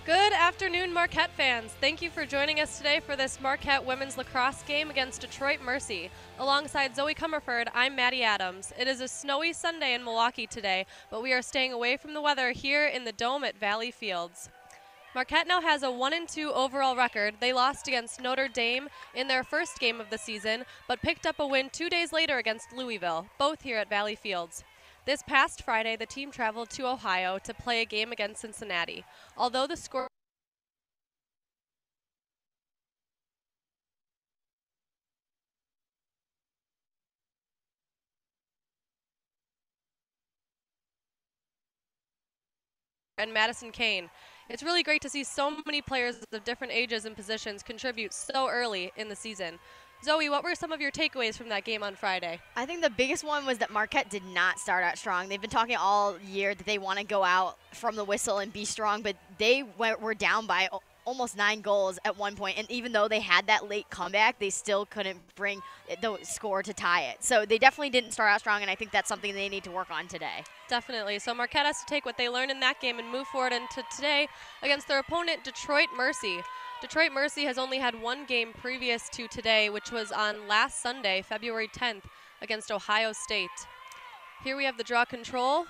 Good afternoon, Marquette fans. Thank you for joining us today for this Marquette women's lacrosse game against Detroit Mercy. Alongside Zoe Comerford, I'm Maddie Adams. It is a snowy Sunday in Milwaukee today, but we are staying away from the weather here in the Dome at Valley Fields. Marquette now has a 1-2 overall record. They lost against Notre Dame in their first game of the season, but picked up a win 2 days later against Louisville, both here at Valley Fields. This past Friday, the team traveled to Ohio to play a game against Cincinnati. Although the score and Madison Kane. It's really great to see so many players of different ages and positions contribute so early in the season. Zoe, what were some of your takeaways from that game on Friday? I think the biggest one was that Marquette did not start out strong. They've been talking all year that they want to go out from the whistle and be strong, but they were down by almost 9 goals at one point, and even though they had that late comeback, they still couldn't bring the score to tie it. So they definitely didn't start out strong, and I think that's something they need to work on today. Definitely. So Marquette has to take what they learned in that game and move forward into today against their opponent, Detroit Mercy. Detroit Mercy has only had one game previous to today, which was on last Sunday, February 10th, against Ohio State. Here we have the draw control.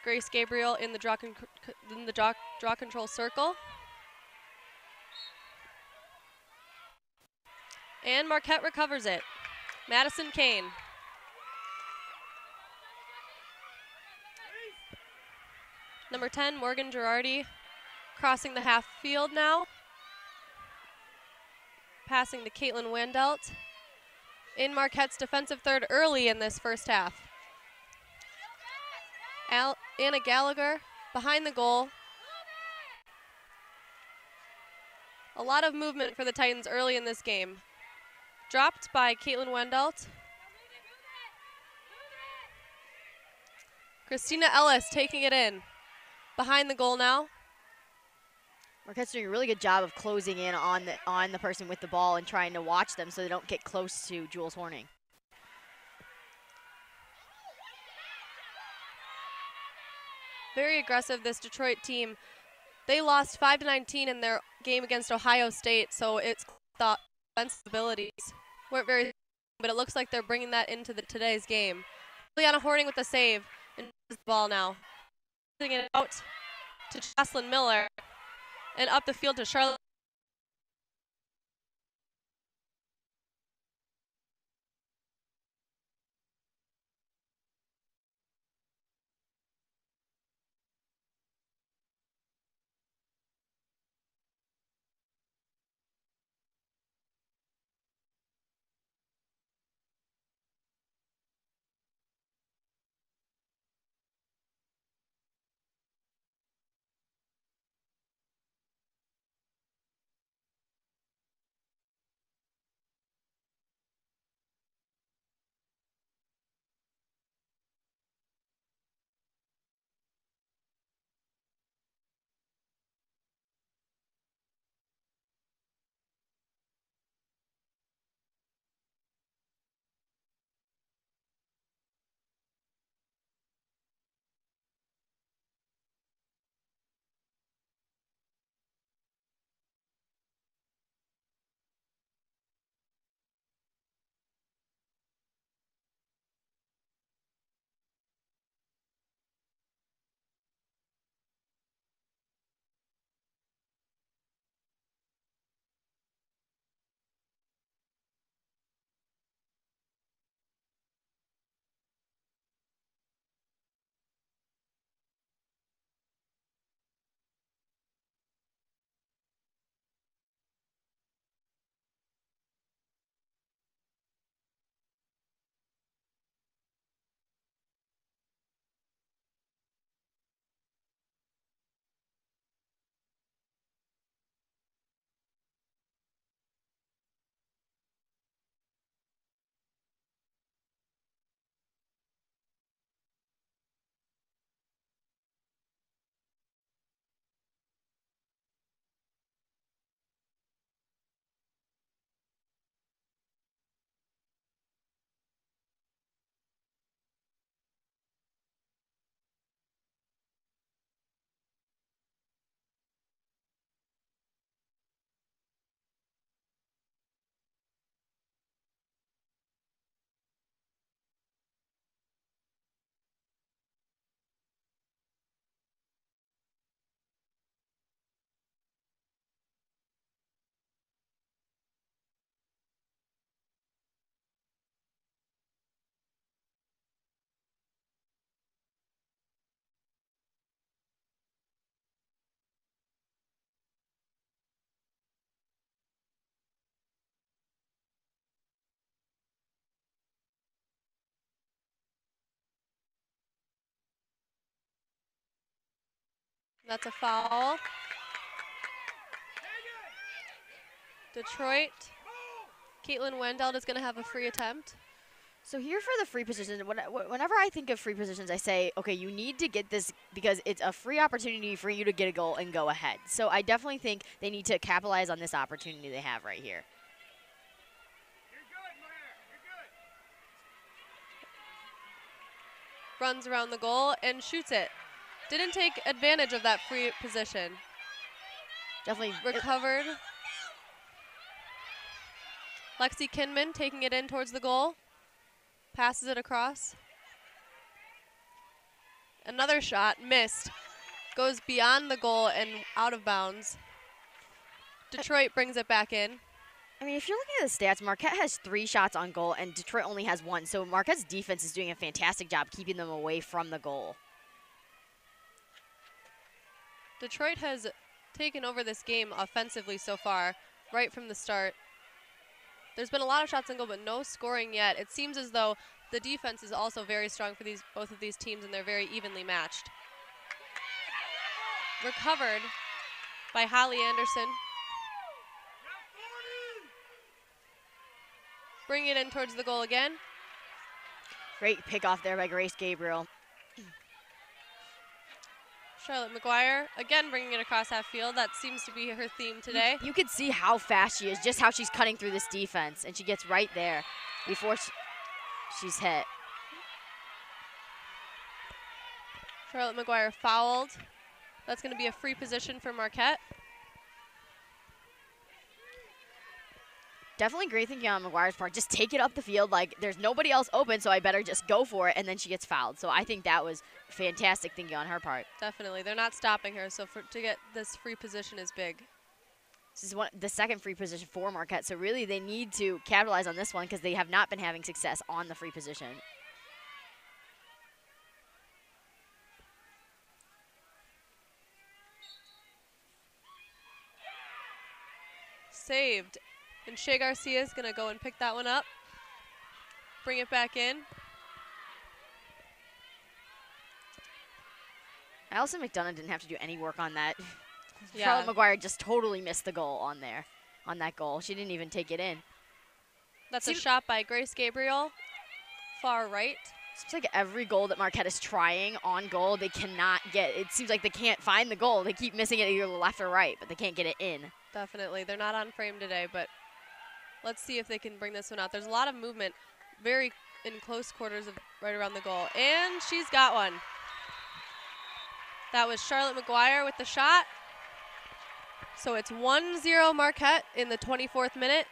Grace Gabriel in the draw control circle. And Marquette recovers it. Madison Kane. Number 10, Morgan Girardi, crossing the half field now. Passing to Caitlin Wandelt. In Marquette's defensive third early in this first half. Anna Gallagher behind the goal. A lot of movement for the Titans early in this game. Dropped by Caitlin Wandelt. Christina Ellis taking it in. Behind the goal now. Marquette's doing a really good job of closing in on the person with the ball and trying to watch them so they don't get close to Jules Horning. Very aggressive, this Detroit team. They lost 5-19 in their game against Ohio State, so it's thought defensive abilities weren't very, but it looks like they're bringing that into today's game. Liana Horning with the save and the ball now. Putting it out to Jocelyn Miller and up the field to Charlotte. That's a foul. Detroit. Caitlin Wendell is going to have a free attempt. So here for the free position, whenever I think of free positions, I say, okay, you need to get this because it's a free opportunity for you to get a goal and go ahead. So I definitely think they need to capitalize on this opportunity they have right here. Runs around the goal and shoots it. Didn't take advantage of that free position. Definitely recovered. Lexi Kinman taking it in towards the goal. Passes it across. Another shot, missed. Goes beyond the goal and out of bounds. Detroit brings it back in. I mean, if you're looking at the stats, Marquette has 3 shots on goal and Detroit only has 1. So Marquette's defense is doing a fantastic job keeping them away from the goal. Detroit has taken over this game offensively so far, right from the start. There's been a lot of shots on goal, but no scoring yet. It seems as though the defense is also very strong for both of these teams, and they're very evenly matched. Recovered by Holly Anderson. Bring it in towards the goal again. Great pickoff there by Grace Gabriel. Charlotte McGuire, again bringing it across half field. That seems to be her theme today. You can see how fast she is, just how she's cutting through this defense, and she gets right there before she's hit. Charlotte McGuire fouled. That's going to be a free position for Marquette. Definitely great thinking on McGuire's part. Just take it up the field. Like, there's nobody else open, so I better just go for it, and then she gets fouled. So I think that was fantastic thinking on her part. Definitely. They're not stopping her, so to get this free position is big. This is the second free position for Marquette, so really they need to capitalize on this one because they have not been having success on the free position. Saved. And Shea Garcia is going to go and pick that one up. Bring it back in. Allison McDonough didn't have to do any work on that. Yeah. Charlotte McGuire just totally missed the goal on that goal. She didn't even take it in. That's a shot by Grace Gabriel, far right. Seems like every goal that Marquette is trying on goal, they cannot get. It seems like they can't find the goal. They keep missing it either left or right, but they can't get it in. Definitely. They're not on frame today, but let's see if they can bring this one out. There's a lot of movement, very in close quarters of right around the goal. And she's got one. That was Charlotte McGuire with the shot. So it's 1-0 Marquette in the 24th minute.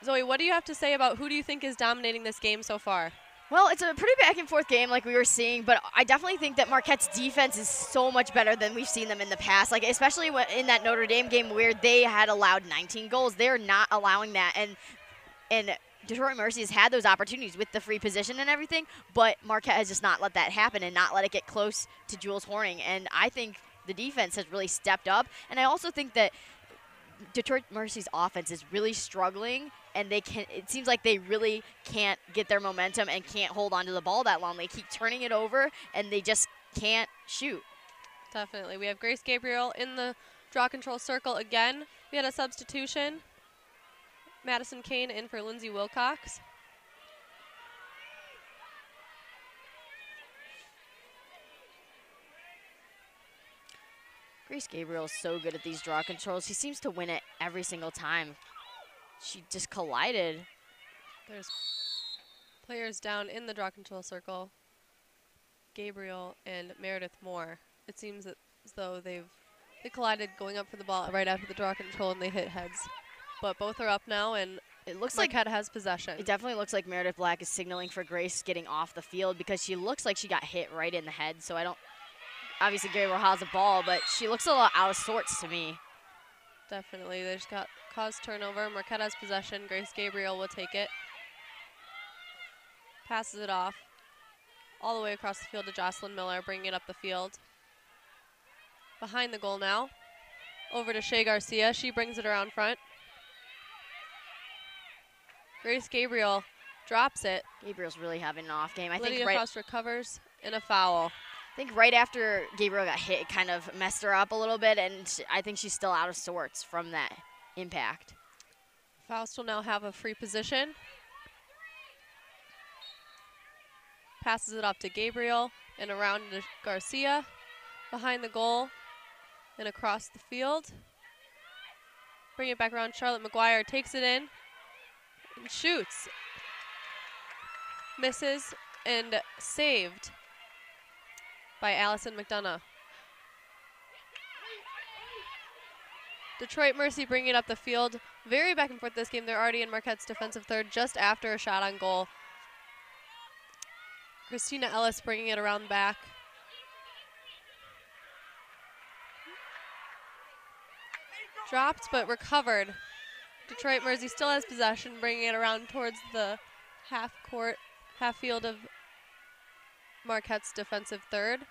Zoe, what do you have to say about who do you think is dominating this game so far? Well, it's a pretty back and forth game like we were seeing, but I definitely think that Marquette's defense is so much better than we've seen them in the past. Like, especially in that Notre Dame game where they had allowed 19 goals. They're not allowing that. And Detroit Mercy has had those opportunities with the free position and everything, but Marquette has just not let that happen and not let it get close to Jules Horning. And I think the defense has really stepped up. And I also think that Detroit Mercy's offense is really struggling, and it seems like they really can't get their momentum and can't hold on to the ball that long. They keep turning it over, and they just can't shoot. Definitely. We have Grace Gabriel in the draw control circle again. We had a substitution. Madison Kane in for Lindsay Wilcox. Grace Gabriel is so good at these draw controls. She seems to win it every single time. She just collided. There's players down in the draw control circle. Gabriel and Meredith Moore. It seems as though they collided going up for the ball right after the draw control and they hit heads. But both are up now and it looks Marquette has possession. It definitely looks like Meredith Black is signaling for Grace getting off the field because she looks like she got hit right in the head. So I don't. Obviously, Gabriel has the ball, but she looks a lot out of sorts to me. Definitely. They just got caused turnover. Marquette has possession. Grace Gabriel will take it. Passes it off. All the way across the field to Jocelyn Miller, bringing it up the field. Behind the goal now. Over to Shea Garcia. She brings it around front. Grace Gabriel drops it. Gabriel's really having an off game. Lydia Frost recovers in a foul. I think right after Gabriel got hit, it kind of messed her up a little bit, and I think she's still out of sorts from that impact. Faust will now have a free position. Passes it up to Gabriel and around to Garcia, behind the goal and across the field. Bring it back around. Charlotte McGuire takes it in and shoots. Misses and saved by Allison McDonough. Detroit Mercy bringing it up the field. Very back and forth this game. They're already in Marquette's defensive third just after a shot on goal. Christina Ellis bringing it around back. Dropped but recovered. Detroit Mercy still has possession, bringing it around towards the half field of Marquette's defensive third.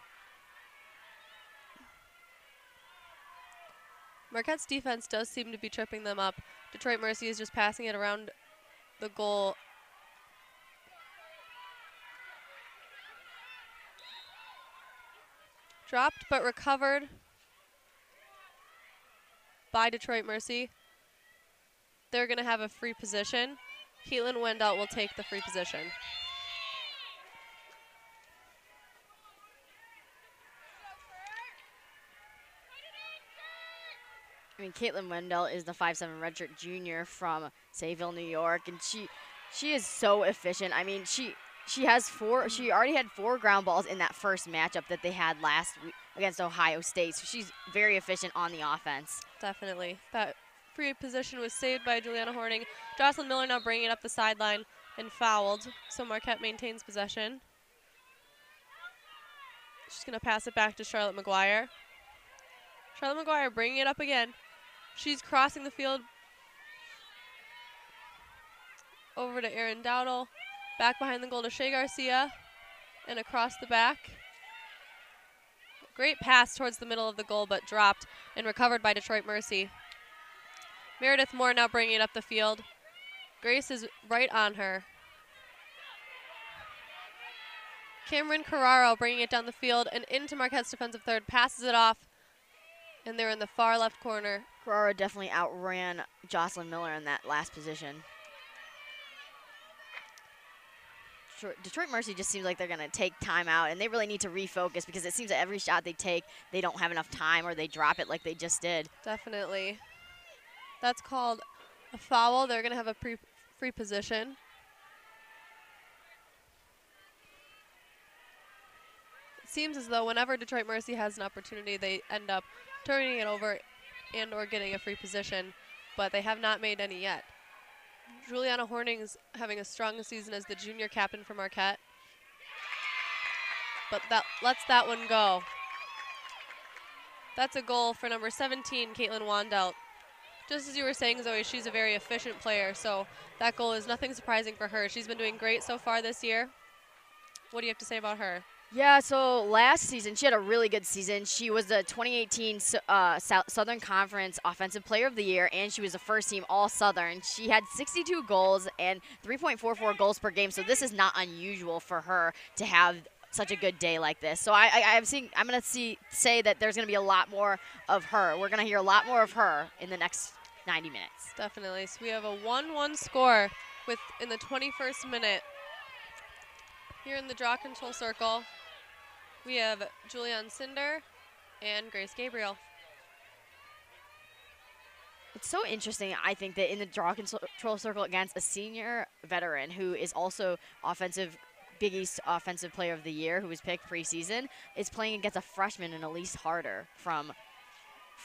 Marquette's defense does seem to be tripping them up. Detroit Mercy is just passing it around the goal. Dropped but recovered by Detroit Mercy. They're going to have a free position. Caitlin Wendell will take the free position. I mean, Caitlin Wendell is the 5'7" redshirt junior from Sayville, New York, and she is so efficient. I mean, she already had 4 ground balls in that first matchup that they had last week against Ohio State. So she's very efficient on the offense. Definitely. That free position was saved by Juliana Horning. Jocelyn Miller now bringing it up the sideline and fouled. So Marquette maintains possession. She's going to pass it back to Charlotte McGuire. Charlotte McGuire bringing it up again. She's crossing the field over to Erin Dowdle. Back behind the goal to Shea Garcia and across the back. Great pass towards the middle of the goal, but dropped and recovered by Detroit Mercy. Meredith Moore now bringing it up the field. Grace is right on her. Cameron Carraro bringing it down the field and into Marquette's defensive third, passes it off, and they're in the far left corner. Carraro definitely outran Jocelyn Miller in that last position. Detroit Mercy just seems like they're going to take time out, and they really need to refocus because it seems that every shot they take, they don't have enough time or they drop it like they just did. Definitely. That's called a foul. They're going to have a free position. It seems as though whenever Detroit Mercy has an opportunity, they end up turning it over and or getting a free position, but they have not made any yet. Juliana Horning's having a strong season as the junior captain for Marquette. But that lets that one go. That's a goal for number 17, Caitlin Wandelt. Just as you were saying, Zoe, she's a very efficient player, so that goal is nothing surprising for her. She's been doing great so far this year. What do you have to say about her? Yeah, so last season, she had a really good season. She was the 2018 Southern Conference Offensive Player of the Year, and she was the first team All-Southern. She had 62 goals and 3.44 goals per game, so this is not unusual for her to have such a good day like this. So I'm going to say that there's going to be a lot more of her. We're going to hear a lot more of her in the next 90 minutes. Definitely. So we have a 1-1 score in the 21st minute. Here in the draw control circle, we have Julianne Cinder and Grace Gabriel. It's so interesting, I think, that in the draw control circle against a senior veteran who is also Big East Offensive Player of the Year, who was picked preseason, is playing against a freshman in Elise Harder from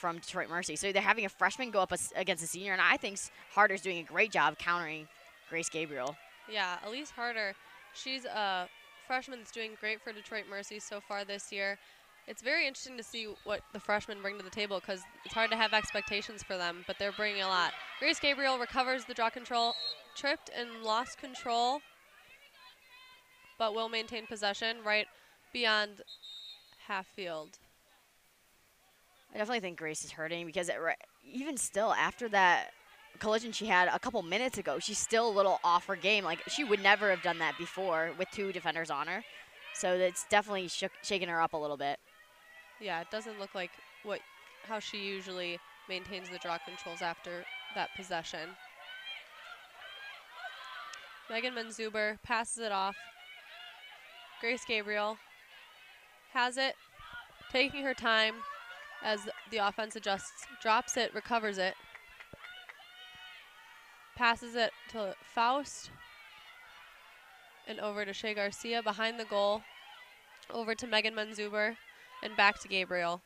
Detroit Mercy. So they're having a freshman go up against a senior, and I think Harder's doing a great job countering Grace Gabriel. Yeah, Elise Harder, she's a freshman that's doing great for Detroit Mercy so far this year. It's very interesting to see what the freshmen bring to the table because it's hard to have expectations for them, but they're bringing a lot. Grace Gabriel recovers the draw control, tripped and lost control, but will maintain possession right beyond half field. I definitely think Grace is hurting because even still, after that collision she had a couple minutes ago, she's still a little off her game. Like, she would never have done that before with 2 defenders on her. So it's definitely shaking her up a little bit. Yeah, it doesn't look like how she usually maintains the draw controls after that possession. Megan Manzuber passes it off. Grace Gabriel has it, taking her time as the offense adjusts, drops it, recovers it, passes it to Faust, and over to Shea Garcia behind the goal, over to Megan Manzuber, and back to Gabriel.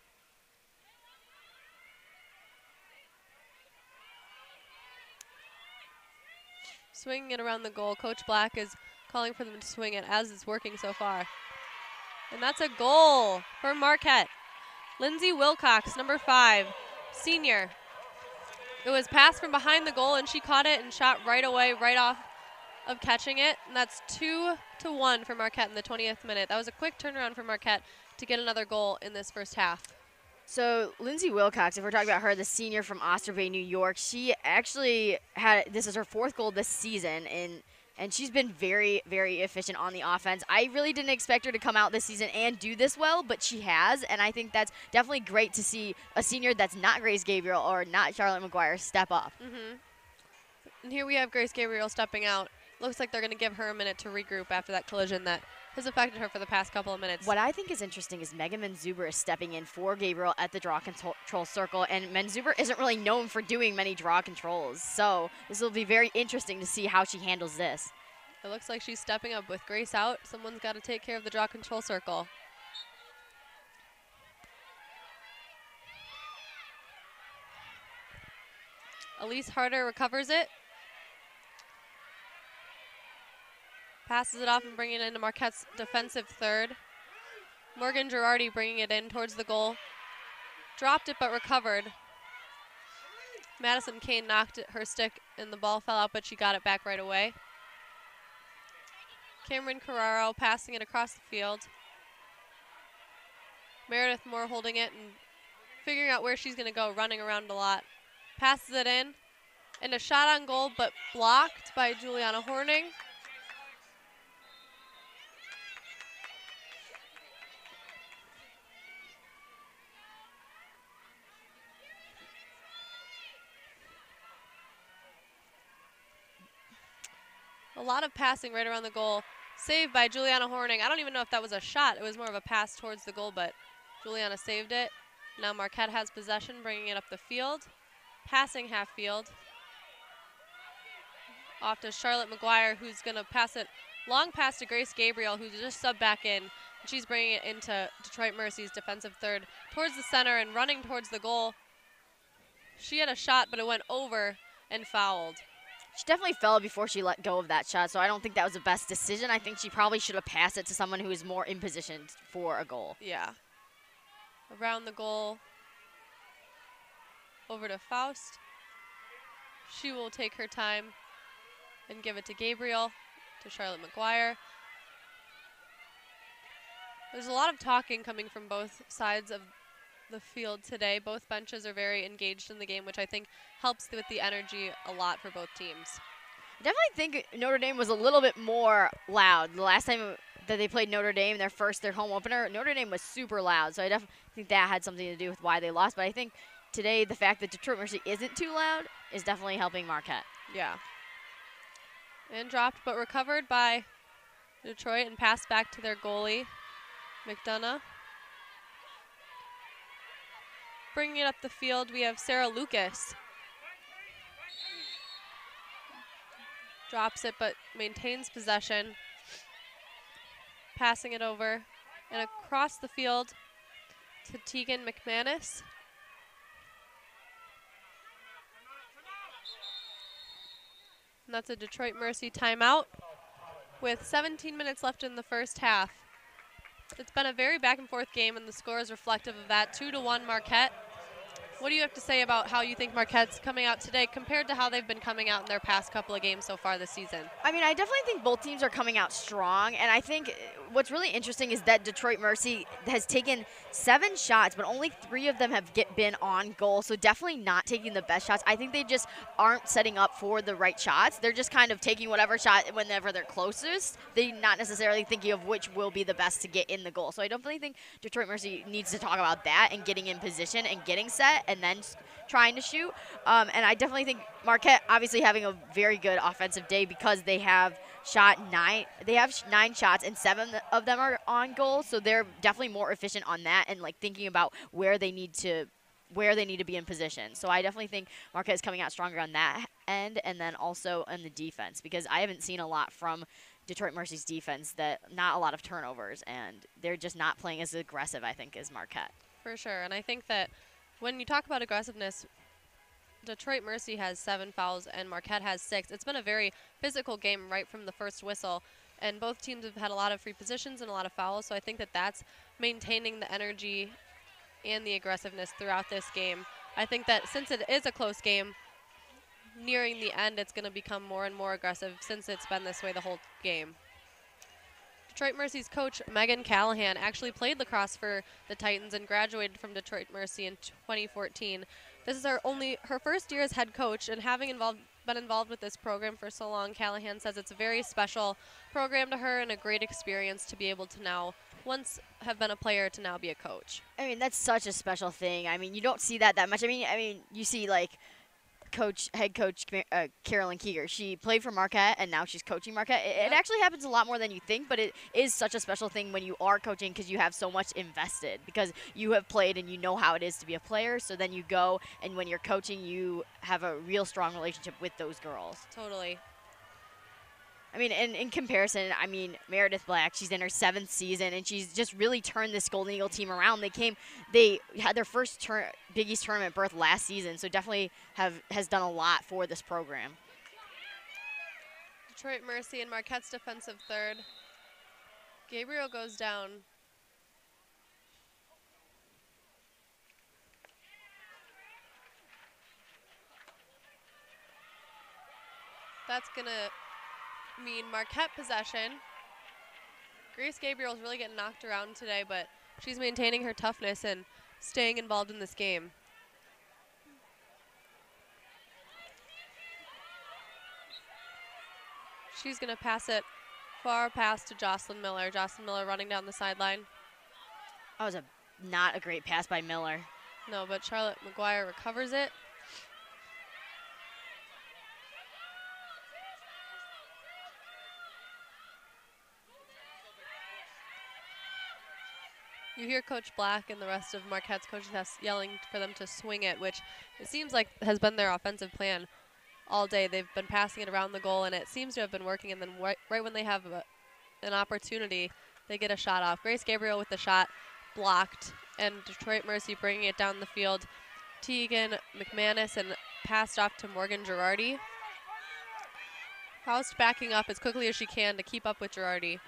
Swinging it around the goal. Coach Black is calling for them to swing it, as it's working so far. And that's a goal for Marquette. Lindsay Wilcox, number 5, senior. It was passed from behind the goal, and she caught it and shot right away, right off of catching it. And that's 2-1 for Marquette in the 20th minute. That was a quick turnaround for Marquette to get another goal in this first half. So Lindsay Wilcox, if we're talking about her, the senior from Oster Bay, New York, she actually this is her 4th goal this season, and she's been very, very efficient on the offense. I really didn't expect her to come out this season and do this well, but she has, and I think that's definitely great to see a senior that's not Grace Gabriel or not Charlotte McGuire step up. And here we have Grace Gabriel stepping out. Looks like they're going to give her a minute to regroup after that collision that has affected her for the past couple of minutes. What I think is interesting is Megan Manzuber is stepping in for Gabriel at the draw control circle, and Manzuber isn't really known for doing many draw controls. So this will be very interesting to see how she handles this. It looks like she's stepping up with Grace out. Someone's got to take care of the draw control circle. Elise Harder recovers it. Passes it off and bringing it into Marquette's defensive third. Morgan Girardi bringing it in towards the goal. Dropped it but recovered. Madison Kane knocked her stick and the ball fell out, but she got it back right away. Cameron Carraro passing it across the field. Meredith Moore holding it and figuring out where she's going to go, running around a lot. Passes it in, and a shot on goal, but blocked by Juliana Horning. A lot of passing right around the goal. Saved by Juliana Horning. I don't even know if that was a shot. It was more of a pass towards the goal, but Juliana saved it. Now Marquette has possession, bringing it up the field. Passing half field. Off to Charlotte McGuire, who's going to pass it long pass to Grace Gabriel, who's just subbed back in. She's bringing it into Detroit Mercy's defensive third towards the center and running towards the goal. She had a shot, but it went over and fouled. She definitely fell before she let go of that shot, so I don't think that was the best decision. I think she probably should have passed it to someone who is more in position for a goal. Yeah. Around the goal. Over to Faust. She will take her time and give it to Gabriel, to Charlotte McGuire. There's a lot of talking coming from both sides of the field today. Both benches are very engaged in the game, which I think helps with the energy a lot for both teams. I definitely think Notre Dame was a little bit more loud. The last time that they played Notre Dame, their home opener, Notre Dame was super loud. So I definitely think that had something to do with why they lost. But I think today the fact that Detroit Mercy isn't too loud is definitely helping Marquette. Yeah. And dropped, but recovered by Detroit and passed back to their goalie, McDonough. Bringing it up the field, we have Sarah Lucas. Drops it, but maintains possession. Passing it over and across the field to Tegan McManus. And that's a Detroit Mercy timeout with 17 minutes left in the first half. It's been a very back and forth game, and the score is reflective of that. 2-1 Marquette. What do you have to say about how you think Marquette's coming out today compared to how they've been coming out in their past couple of games so far this season? I mean, I definitely think both teams are coming out strong, and I think what's really interesting is that Detroit Mercy has taken 7 shots, but only 3 of them have been on goal, so definitely not taking the best shots. I think they just aren't setting up for the right shots. They're just kind of taking whatever shot whenever they're closest. They're not necessarily thinking of which will be the best to get in the goal. So I definitely think Detroit Mercy needs to talk about that and getting in position and getting set and then trying to shoot. And I definitely think Marquette obviously having a very good offensive day because they have shot 9. They have 9 shots and 7 of them are on goal. So they're definitely more efficient on that and like thinking about where they need to be in position. So I definitely think Marquette is coming out stronger on that end, and then also in the defense, because I haven't seen a lot from Detroit Mercy's defense, that not a lot of turnovers, and they're just not playing as aggressive, I think, as Marquette. For sure, and I think that when you talk about aggressiveness, Detroit Mercy has 7 fouls and Marquette has 6. It's been a very physical game right from the first whistle, and both teams have had a lot of free positions and a lot of fouls, so I think that that's maintaining the energy and the aggressiveness throughout this game. I think that since it is a close game, nearing the end, it's going to become more and more aggressive since it's been this way the whole game. Detroit Mercy's coach, Megan Callahan, actually played lacrosse for the Titans and graduated from Detroit Mercy in 2014. This is her first year as head coach, and having been involved with this program for so long, Callahan says it's a very special program to her and a great experience to be able to now, once have been a player, to now be a coach. I mean, that's such a special thing. I mean, you don't see that much. I mean, you see like head coach Carolyn Keeger. She played for Marquette, and now she's coaching Marquette. It actually happens a lot more than you think, but it is such a special thing when you are coaching because you have so much invested, because you have played and you know how it is to be a player. So then you go, and when you're coaching, you have a real strong relationship with those girls. Totally. I mean, in comparison, I mean, Meredith Black, she's in her 7th season, and she's just really turned this Golden Eagle team around. They had their first Big East tournament berth last season, so definitely has done a lot for this program. Detroit Mercy and Marquette's defensive third. Gabriel goes down. That's going to mean Marquette possession. Grace Gabriel's really getting knocked around today, but she's maintaining her toughness and staying involved in this game. She's going to pass it far past to Jocelyn Miller. Jocelyn Miller running down the sideline. That was not a great pass by Miller. No, but Charlotte McGuire recovers it. You hear Coach Black and the rest of Marquette's coaching staff yelling for them to swing it, which it seems like has been their offensive plan all day. They've been passing it around the goal, and it seems to have been working. And then right when they have an opportunity, they get a shot off. Grace Gabriel with the shot blocked, and Detroit Mercy bringing it down the field. Tegan McManus and passed off to Morgan Girardi. Faust backing up as quickly as she can to keep up with Girardi.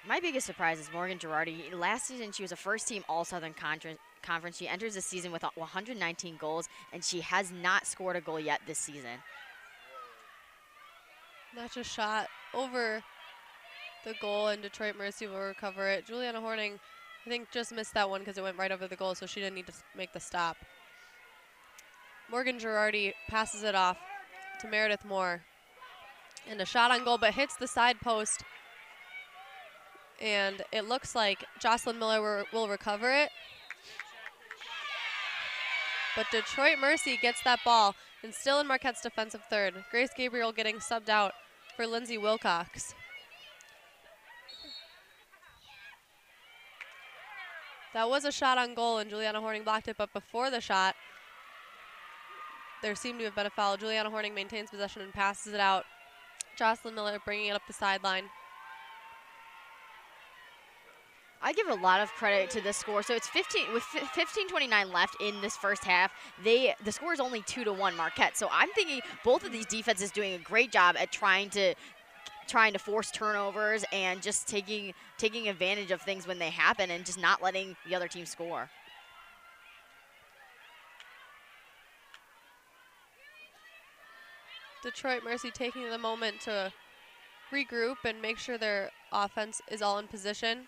My biggest surprise is Morgan Girardi. Last season, she was a first-team All-Southern Conference. She enters the season with 119 goals, and she has not scored a goal yet this season. That's a shot over the goal, and Detroit Mercy will recover it. Juliana Horning, I think, just missed that one because it went right over the goal, so she didn't need to make the stop. Morgan Girardi passes it off to Meredith Moore. And a shot on goal, but hits the side post. And it looks like Jocelyn Miller will recover it. But Detroit Mercy gets that ball, and still in Marquette's defensive third. Grace Gabriel getting subbed out for Lindsay Wilcox. That was a shot on goal, and Juliana Horning blocked it, but before the shot, there seemed to have been a foul. Juliana Horning maintains possession and passes it out. Jocelyn Miller bringing it up the sideline. I give a lot of credit to this score. So it's 15:29 left in this first half. The score is only 2-1 Marquette. So I'm thinking both of these defenses doing a great job at trying to trying to force turnovers and just taking advantage of things when they happen and just not letting the other team score. Detroit Mercy taking the moment to regroup and make sure their offense is all in position.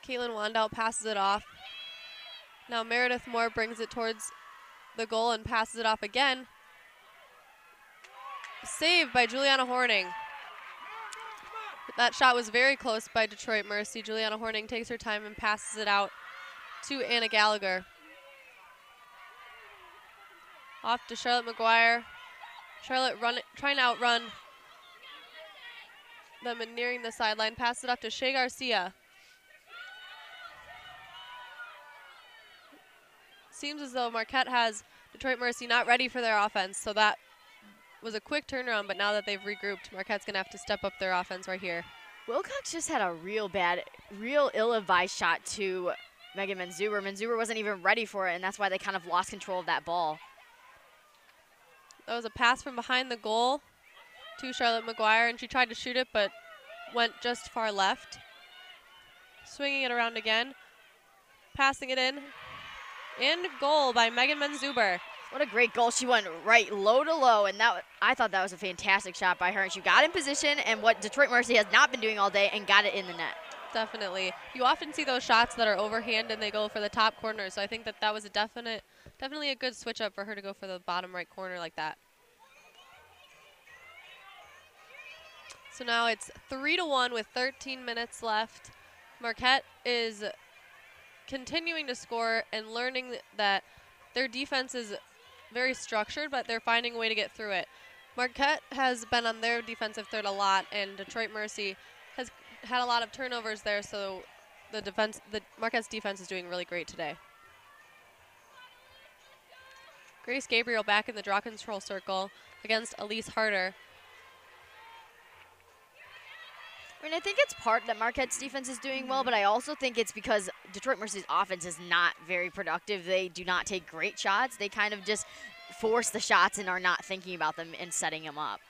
Caitlin Wandout passes it off. Now Meredith Moore brings it towards the goal and passes it off again. Saved by Juliana Horning. That shot was very close by Detroit Mercy. Juliana Horning takes her time and passes it out to Anna Gallagher. Off to Charlotte McGuire. Charlotte trying to outrun them and nearing the sideline. Pass it up to Shea Garcia. Seems as though Marquette has Detroit Mercy not ready for their offense, so that was a quick turnaround, but now that they've regrouped, Marquette's going to have to step up their offense right here. Wilcox just had a real ill-advised shot to Megan Manzuber. Manzuber wasn't even ready for it, and that's why they kind of lost control of that ball. That was a pass from behind the goal to Charlotte McGuire, and she tried to shoot it, but went just far left. Swinging it around again. Passing it in. In goal by Megan Manzuber. What a great goal. She went right low to low, and I thought that was a fantastic shot by her. And she got in position, and what Detroit Mercy has not been doing all day, and got it in the net. Definitely. You often see those shots that are overhand and they go for the top corner, so I think that was a definitely a good switch up for her to go for the bottom right corner like that. So now it's 3-1 with 13 minutes left. Marquette is continuing to score and learning that their defense is very structured, but they're finding a way to get through it. Marquette has been on their defensive third a lot, and Detroit Mercy has had a lot of turnovers there, so Marquette's defense is doing really great today. Grace Gabriel back in the draw control circle against Elise Harder. I mean, I think it's part that Marquette's defense is doing well, but I also think it's because Detroit Mercy's offense is not very productive. They do not take great shots. They kind of just force the shots and are not thinking about them and setting them up.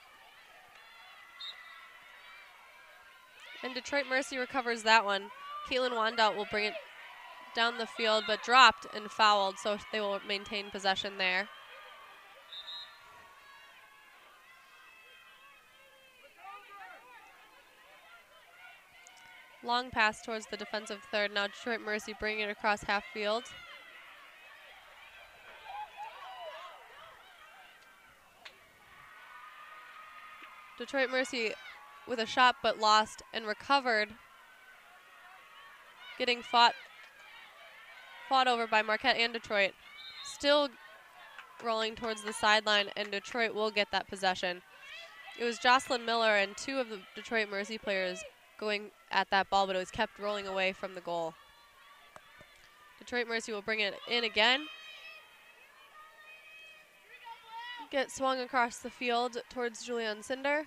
And Detroit Mercy recovers that one. Caitlin Wandout will bring it down the field, but dropped and fouled, so they will maintain possession there. Long pass towards the defensive third. Now Detroit Mercy bringing it across half field. Detroit Mercy with a shot but lost and recovered. Getting fought over by Marquette and Detroit. Still rolling towards the sideline, and Detroit will get that possession. It was Jocelyn Miller and two of the Detroit Mercy players going at that ball, but it was kept rolling away from the goal. Detroit Mercy will bring it in again. Get swung across the field towards Julianne Cinder.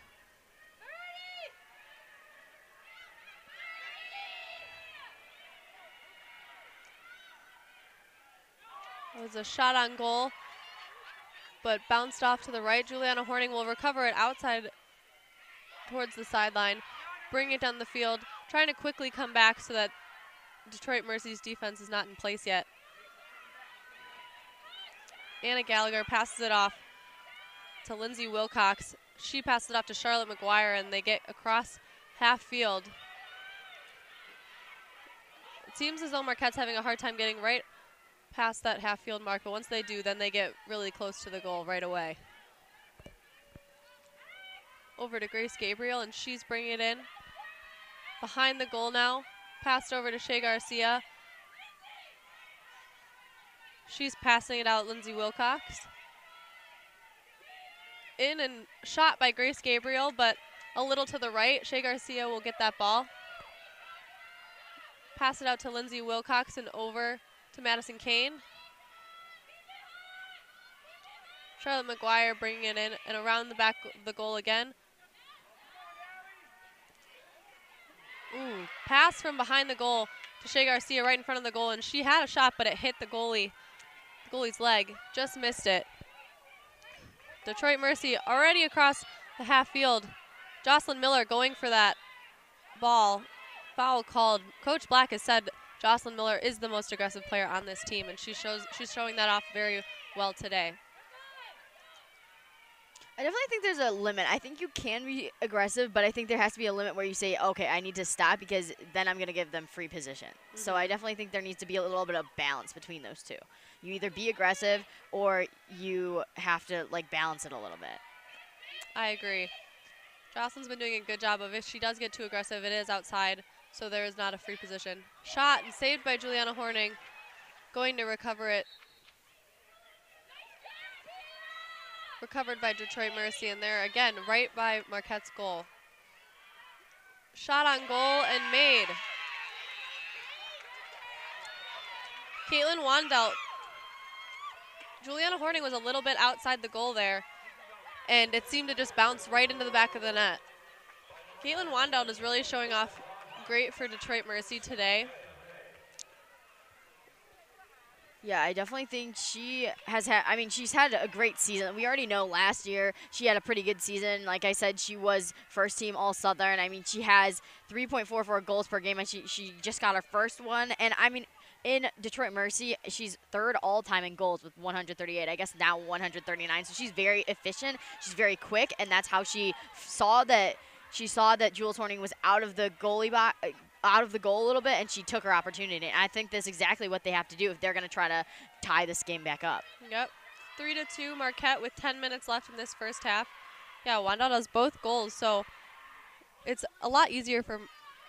It was a shot on goal, but bounced off to the right. Juliana Horning will recover it outside towards the sideline, bring it down the field, trying to quickly come back so that Detroit Mercy's defense is not in place yet. Anna Gallagher passes it off to Lindsay Wilcox. She passes it off to Charlotte McGuire, and they get across half field. It seems as though Marquette's having a hard time getting right past that half field mark, but once they do, then they get really close to the goal right away. Over to Grace Gabriel, and she's bringing it in. Behind the goal now, passed over to Shea Garcia. She's passing it out, Lindsay Wilcox. In and shot by Grace Gabriel, but a little to the right. Shea Garcia will get that ball. Pass it out to Lindsay Wilcox and over to Madison Kane. Charlotte McGuire bringing it in and around the back of the goal again. Ooh, pass from behind the goal to Shea Garcia right in front of the goal, and she had a shot, but it hit the goalie's leg. Just missed it. Detroit Mercy already across the half field Jocelyn Miller going for that ball. Foul called. Coach Black has said Jocelyn Miller is the most aggressive player on this team, and she's showing that off very well today. I definitely think there's a limit. I think you can be aggressive, but I think there has to be a limit where you say, okay, I need to stop because then I'm going to give them free position. So I definitely think there needs to be a little bit of balance between those two. You either be aggressive or you have to like balance it a little bit. I agree. Jocelyn's been doing a good job of if she does get too aggressive, it is outside, so there is not a free position. Shot and saved by Juliana Horning. Going to recover it. Recovered by Detroit Mercy, and there again, right by Marquette's goal. Shot on goal and made. Caitlin Wandelt. Juliana Horning was a little bit outside the goal there, and it seemed to just bounce right into the back of the net. Caitlin Wandelt is really showing off great for Detroit Mercy today. Yeah, I definitely think she has had, I mean, she's had a great season. We already know last year she had a pretty good season. Like I said, she was first team All-Southern. I mean, she has 3.44 goals per game, and she just got her first one. And, I mean, in Detroit Mercy, she's third all-time in goals with 138. I guess now 139. So she's very efficient. She's very quick, and that's how she saw that Jules Horning was out of the goalie box, out of the goal a little bit, and she took her opportunity. And I think that's exactly what they have to do if they're going to try to tie this game back up. Yep. 3-2 Marquette with 10 minutes left in this first half. Yeah, Wanda does both goals, so it's a lot easier for,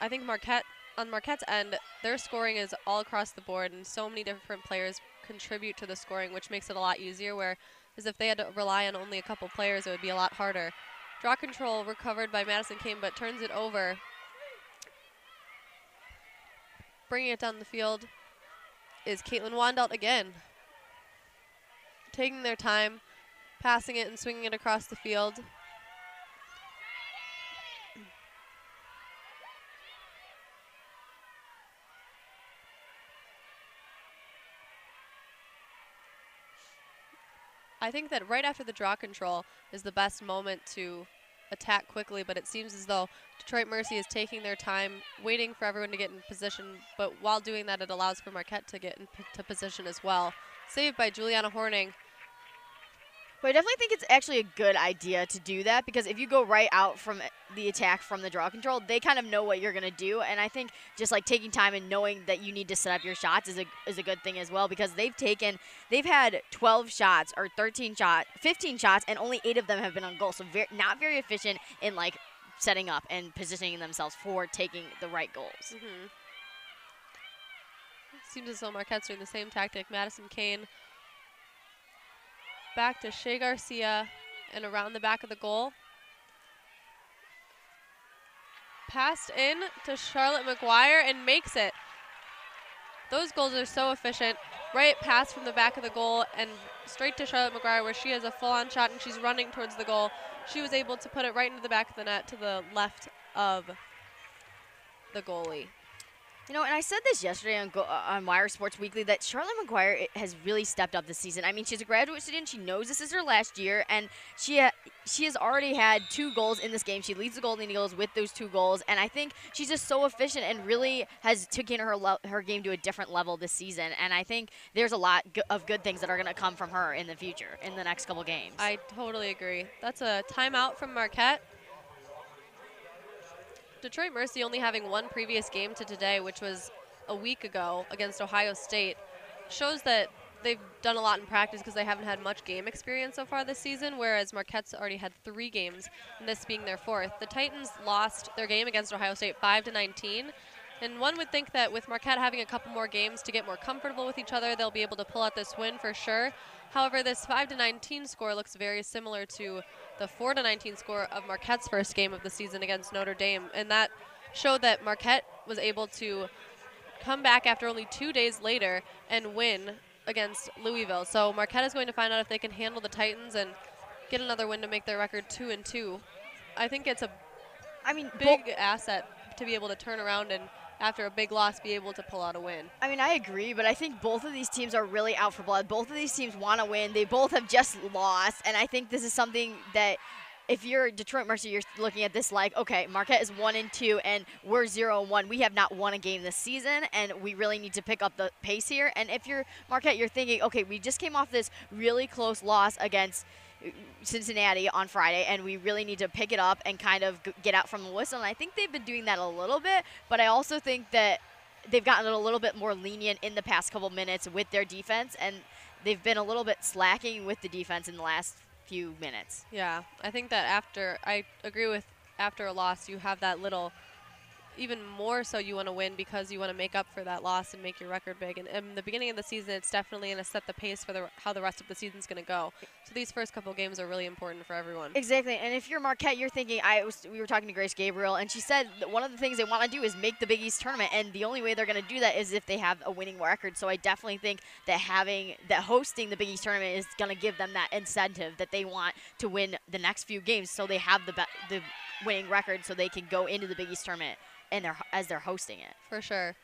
I think, Marquette. On Marquette's end, their scoring is all across the board, and so many different players contribute to the scoring, which makes it a lot easier, whereas if they had to rely on only a couple players, it would be a lot harder. Draw control recovered by Madison Kane, but turns it over. Bringing it down the field is Caitlin Wandelt again. Taking their time, passing it and swinging it across the field. I think that right after the draw control is the best moment to attack quickly, but it seems as though Detroit Mercy is taking their time, waiting for everyone to get in position, but while doing that, it allows for Marquette to get into position as well. Saved by Juliana Horning. But I definitely think it's actually a good idea to do that, because if you go right out from the attack from the draw control, they kind of know what you're going to do. And I think just like taking time and knowing that you need to set up your shots is a good thing as well, because they've had 12 shots or 15 shots, and only 8 of them have been on goal. So not very efficient in like setting up and positioning themselves for taking the right goals. Seems as though Marquette's doing the same tactic. Madison Kane back to Shea Garcia and around the back of the goal. Passed in to Charlotte McGuire and makes it. Those goals are so efficient. Right pass from the back of the goal and straight to Charlotte McGuire, where she has a full-on shot and she's running towards the goal. She was able to put it right into the back of the net to the left of the goalie. You know, and I said this yesterday on Wire Sports Weekly that Charlotte McGuire has really stepped up this season. I mean, she's a graduate student. She knows this is her last year, and she has already had 2 goals in this game. She leads the Golden Eagles with those 2 goals, and I think she's just so efficient and really has taken her game to a different level this season. And I think there's a lot of good things that are going to come from her in the future, in the next couple games. I totally agree. That's a timeout from Marquette. Detroit Mercy only having 1 previous game to today, which was a week ago against Ohio State, shows that they've done a lot in practice because they haven't had much game experience so far this season, whereas Marquette's already had 3 games, and this being their 4th. The Titans lost their game against Ohio State 5-19, and one would think that with Marquette having a couple more games to get more comfortable with each other, they'll be able to pull out this win for sure. However, this 5-19 score looks very similar to the 4-19 score of Marquette's first game of the season against Notre Dame, and that showed that Marquette was able to come back after only 2 days later and win against Louisville. So Marquette is going to find out if they can handle the Titans and get another win to make their record 2-2. I think it's a big asset to be able to turn around and after a big loss be able to pull out a win. I mean, I agree, but I think both of these teams are really out for blood. Both of these teams want to win. They both have just lost, and I think this is something that if you're Detroit Mercy, you're looking at this like, okay, Marquette is 1-2 and we're 0-1. We have not won a game this season, and we really need to pick up the pace here. And if you're Marquette, you're thinking, okay, we just came off this really close loss against Cincinnati on Friday, and we really need to pick it up and kind of get out from the whistle. And I think they've been doing that a little bit, but I also think that they've gotten a little bit more lenient in the past couple minutes with their defense, and they've been a little bit slacking with the defense in the last few minutes. Yeah, I think that I agree with after a loss, you have that little, even more so you want to win because you want to make up for that loss and make your record big. And in the beginning of the season, it's definitely going to set the pace for how the rest of the season's going to go. So these first couple games are really important for everyone. Exactly, and if you're Marquette, you're thinking, we were talking to Grace Gabriel, and she said that one of the things they want to do is make the Big East tournament, and the only way they're going to do that is if they have a winning record. So I definitely think that hosting the Big East tournament is going to give them that incentive that they want to win the next few games, so they have the winning record, so they can go into the Big East tournament as they're hosting it. For sure.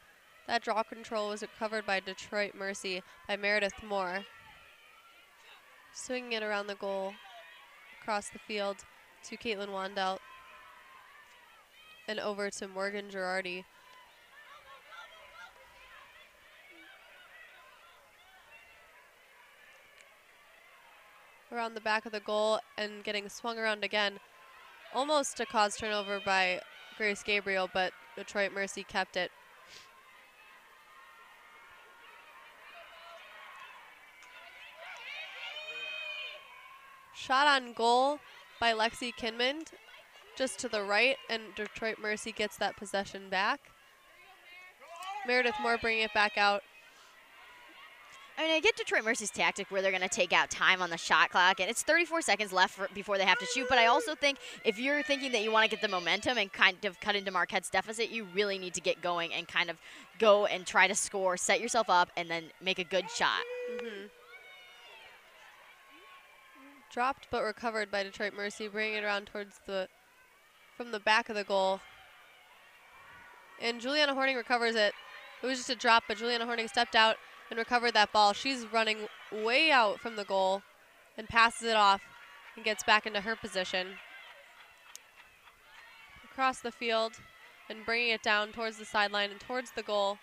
That draw control was recovered by Detroit Mercy by Meredith Moore. Swinging it around the goal, across the field to Caitlin Wandelt, and over to Morgan Girardi. Around the back of the goal and getting swung around again. Almost a cause turnover by Grace Gabriel, but Detroit Mercy kept it. Shot on goal by Lexi Kinmond, just to the right, and Detroit Mercy gets that possession back. Meredith Moore bringing it back out. I mean, I get Detroit Mercy's tactic where they're going to take out time on the shot clock, and it's 34 seconds left before they have to shoot. But I also think if you're thinking that you want to get the momentum and kind of cut into Marquette's deficit, you really need to get going and kind of go and try to score, set yourself up, and then make a good shot. Mm-hmm. Dropped but recovered by Detroit Mercy, bringing it around from the back of the goal. And Juliana Horning recovers it. It was just a drop, but Juliana Horning stepped out and recovered that ball. She's running way out from the goal and passes it off and gets back into her position. Across the field and bringing it down towards the sideline and towards the goal.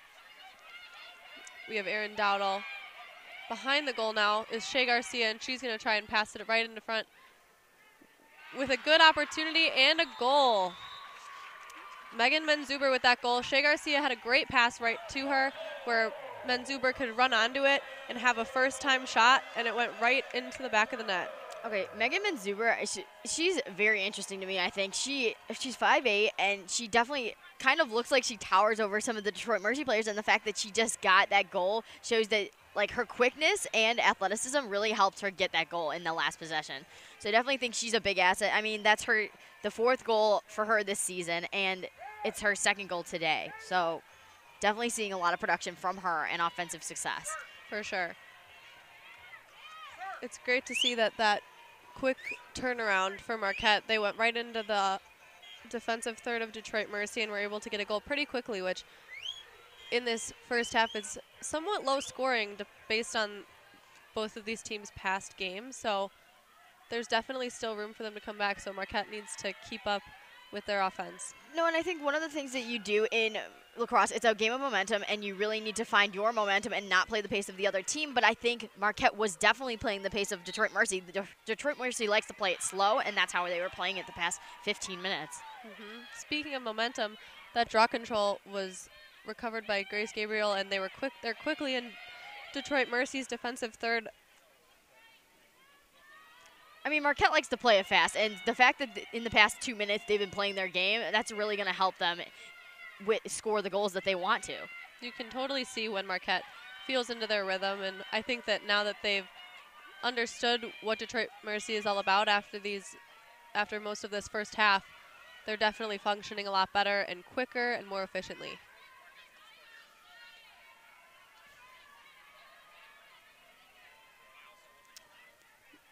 We have Erin Dowdle. Behind the goal now is Shea Garcia, and she's going to try and pass it right into front with a good opportunity and a goal. Megan Menzuber with that goal. Shea Garcia had a great pass right to her where Menzuber could run onto it and have a first-time shot, and it went right into the back of the net. Okay, Megan Menzuber, she's very interesting to me, I think. She's 5'8", and she definitely kind of looks like she towers over some of the Detroit Mercy players, and the fact that she just got that goal shows that like her quickness and athleticism really helped her get that goal in the last possession. So I definitely think she's a big asset. I mean, that's the fourth goal for her this season, and it's her second goal today. So definitely seeing a lot of production from her and offensive success. For sure. It's great to see that quick turnaround for Marquette. They went right into the defensive third of Detroit Mercy and were able to get a goal pretty quickly, which in this first half is somewhat low scoring based on both of these teams' past games. So there's definitely still room for them to come back. So Marquette needs to keep up with their offense. No, and I think one of the things that you do in lacrosse, it's a game of momentum, and you really need to find your momentum and not play the pace of the other team. But I think Marquette was definitely playing the pace of Detroit Mercy. Detroit Mercy likes to play it slow, and that's how they were playing it the past 15 minutes. Mm-hmm. Speaking of momentum, that draw control was recovered by Grace Gabriel, and they're quickly in Detroit Mercy's defensive third. I mean, Marquette likes to play it fast, and the fact that in the past 2 minutes they've been playing their game, that's really going to help them score the goals that they want to. You can totally see when Marquette feels into their rhythm, and I think that now that they've understood what Detroit Mercy is all about after most of this first half, they're definitely functioning a lot better and quicker and more efficiently.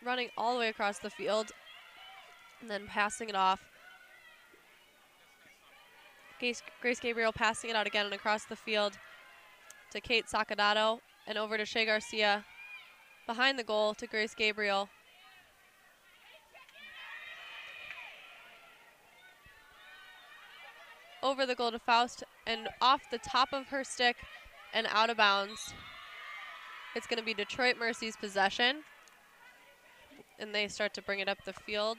Running all the way across the field and then passing it off. Grace Gabriel passing it out again and across the field to Kate Sacadato and over to Shea Garcia. Behind the goal to Grace Gabriel. over the goal to Faust and off the top of her stick and out of bounds. It's going to be Detroit Mercy's possession, and they start to bring it up the field.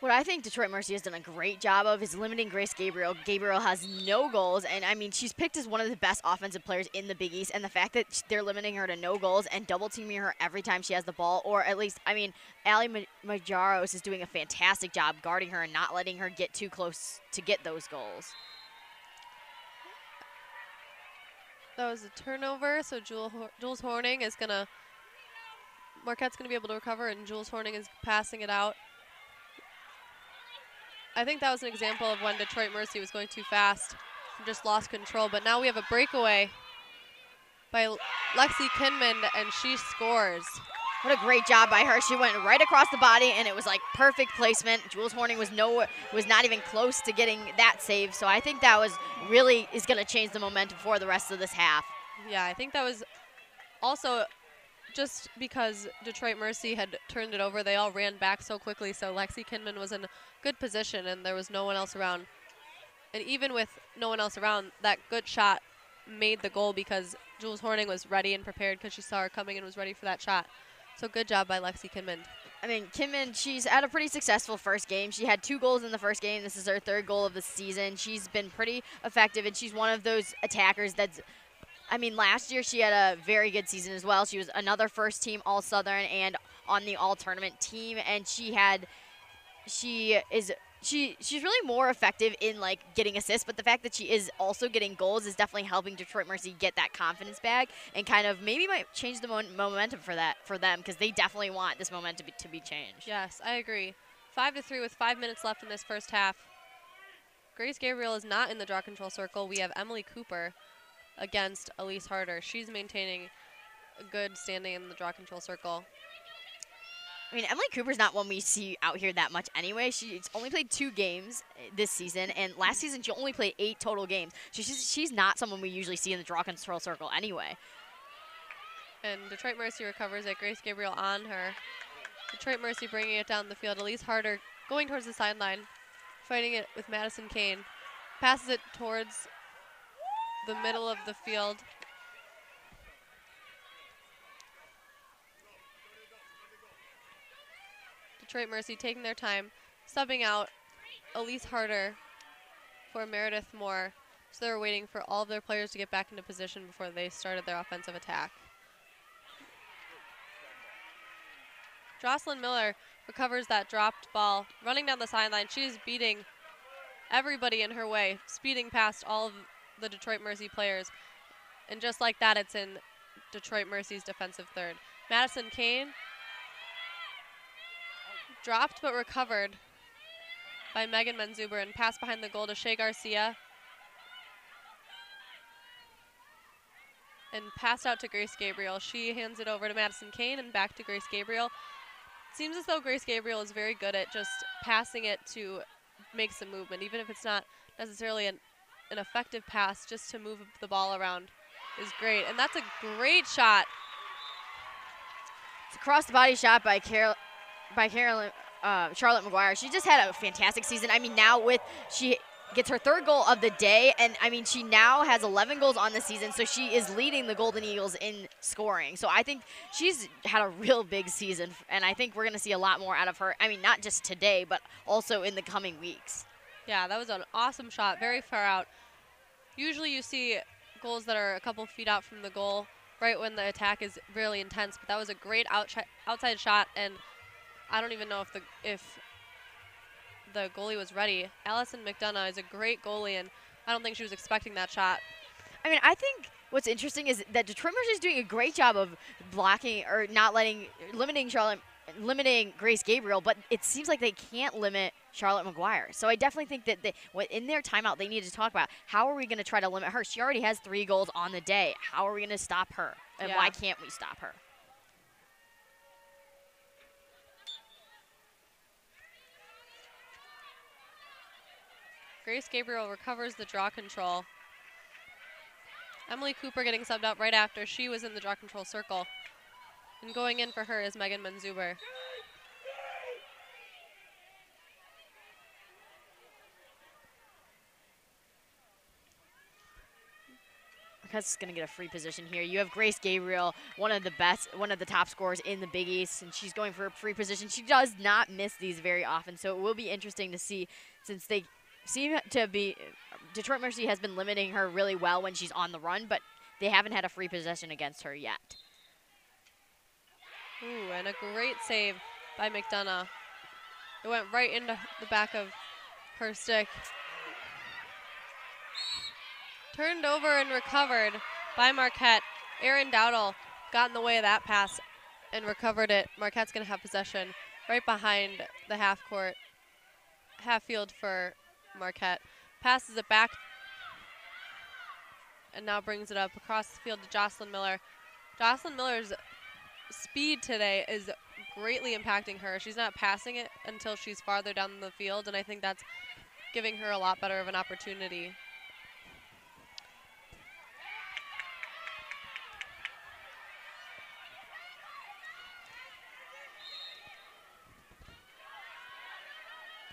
What I think Detroit Mercy has done a great job of is limiting Grace Gabriel. Gabriel has no goals, and I mean, she's picked as one of the best offensive players in the Big East, and the fact that they're limiting her to no goals and double teaming her every time she has the ball, or at least, I mean, Ali Majaros is doing a fantastic job guarding her and not letting her get too close to get those goals. That was a turnover, so Jules Horning is going to, Marquette's going to be able to recover, and Jules Horning is passing it out. I think that was an example of when Detroit Mercy was going too fast and just lost control. But now we have a breakaway by Lexi Kinman, and she scores. What a great job by her. She went right across the body, and it was like perfect placement. Jules Horning was not even close to getting that save. So I think that was really is going to change the momentum for the rest of this half. Yeah, I think that was also just because Detroit Mercy had turned it over, they all ran back so quickly, so Lexi Kinman was in good position and there was no one else around. And even with no one else around, that good shot made the goal because Jules Horning was ready and prepared because she saw her coming and was ready for that shot. So good job by Lexi Kinman. I mean, Kinman, she's had a pretty successful first game. She had 2 goals in the first game. This is her 3rd goal of the season. She's been pretty effective, and she's one of those attackers that's, I mean, last year she had a very good season as well. She was another first-team All-Southern and on the All-Tournament team, and she's really more effective in like getting assists, but the fact that she is also getting goals is definitely helping Detroit Mercy get that confidence back and kind of maybe might change the momentum for them because they definitely want this momentum to be changed. Yes, I agree. 5-3 with 5 minutes left in this first half. Grace Gabriel is not in the draw control circle. We have Emily Cooper against Elise Harder. She's maintaining a good standing in the draw control circle. I mean, Emily Cooper's not one we see out here that much anyway. She's only played 2 games this season, and last season she only played 8 total games. She's not someone we usually see in the draw control circle anyway. And Detroit Mercy recovers it. Grace Gabriel on her. Detroit Mercy bringing it down the field. Elise Harder going towards the sideline, fighting it with Madison Kane. Passes it towards the middle of the field. Detroit Mercy taking their time, subbing out Elise Harder for Meredith Moore. So they're waiting for all of their players to get back into position before they started their offensive attack. Jocelyn Miller recovers that dropped ball, running down the sideline. She's beating everybody in her way, speeding past all of the Detroit Mercy players. And just like that, it's in Detroit Mercy's defensive third. Madison Kane dropped but recovered by Megan Menzuber and passed behind the goal to Shea Garcia. And passed out to Grace Gabriel. She hands it over to Madison Kane and back to Grace Gabriel. It seems as though Grace Gabriel is very good at just passing it to make some movement, even if it's not necessarily an effective pass, just to move the ball around is great. And that's a great shot. It's a cross-the-body shot by Charlotte McGuire. She just had a fantastic season. I mean, now she gets her 3rd goal of the day, and I mean, she now has 11 goals on the season, so she is leading the Golden Eagles in scoring. So I think she's had a real big season, and I think we're going to see a lot more out of her. I mean, not just today, but also in the coming weeks. Yeah, that was an awesome shot, very far out. Usually you see goals that are a couple feet out from the goal right when the attack is really intense, but that was a great outside shot, and I don't even know if the goalie was ready. Allison McDonough is a great goalie, and I don't think she was expecting that shot. I mean, I think what's interesting is that Detroit Mercy is doing a great job of blocking or not limiting Grace Gabriel, but it seems like they can't limit Charlotte McGuire. So I definitely think that in their timeout, they need to talk about how are we going to try to limit her. She already has 3 goals on the day. How are we going to stop her? And why can't we stop her? Grace Gabriel recovers the draw control. Emily Cooper getting subbed out right after. She was in the draw control circle. And going in for her is Megan Menzuber. Marquette's going to get a free position here. You have Grace Gabriel, one of the top scorers in the Big East, and she's going for a free position. She does not miss these very often, so it will be interesting to see, since they seem to be, Detroit Mercy has been limiting her really well when she's on the run, but they haven't had a free possession against her yet. Ooh, and a great save by McDonough. It went right into the back of her stick. Turned over and recovered by Marquette. Erin Dowdle got in the way of that pass and recovered it. Marquette's going to have possession right behind the half field for Marquette. Passes it back and now brings it up across the field to Jocelyn Miller. Jocelyn Miller's speed today is greatly impacting her. She's not passing it until she's farther down the field, and I think that's giving her a lot better of an opportunity.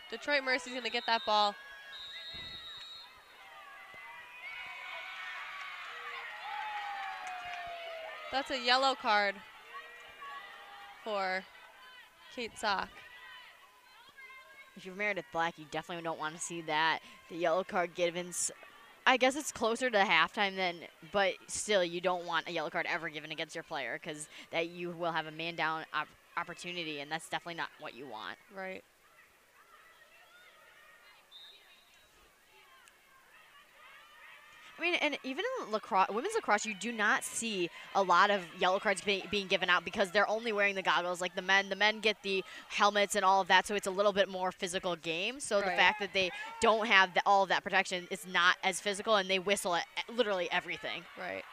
Detroit Mercy's going to get that ball. That's a yellow card for Kate Sock. If you're Meredith Black, you definitely don't want to see that. The yellow card given. I guess it's closer to halftime then, but still, you don't want a yellow card ever given against your player, because that you will have a man down opportunity, and that's definitely not what you want. Right. I mean, and even in lacrosse, women's lacrosse, you do not see a lot of yellow cards being given out because they're only wearing the goggles. Like the men get the helmets and all of that, so it's a little bit more physical game. So the fact that they don't have all of that protection is not as physical, and they whistle at literally everything. Right.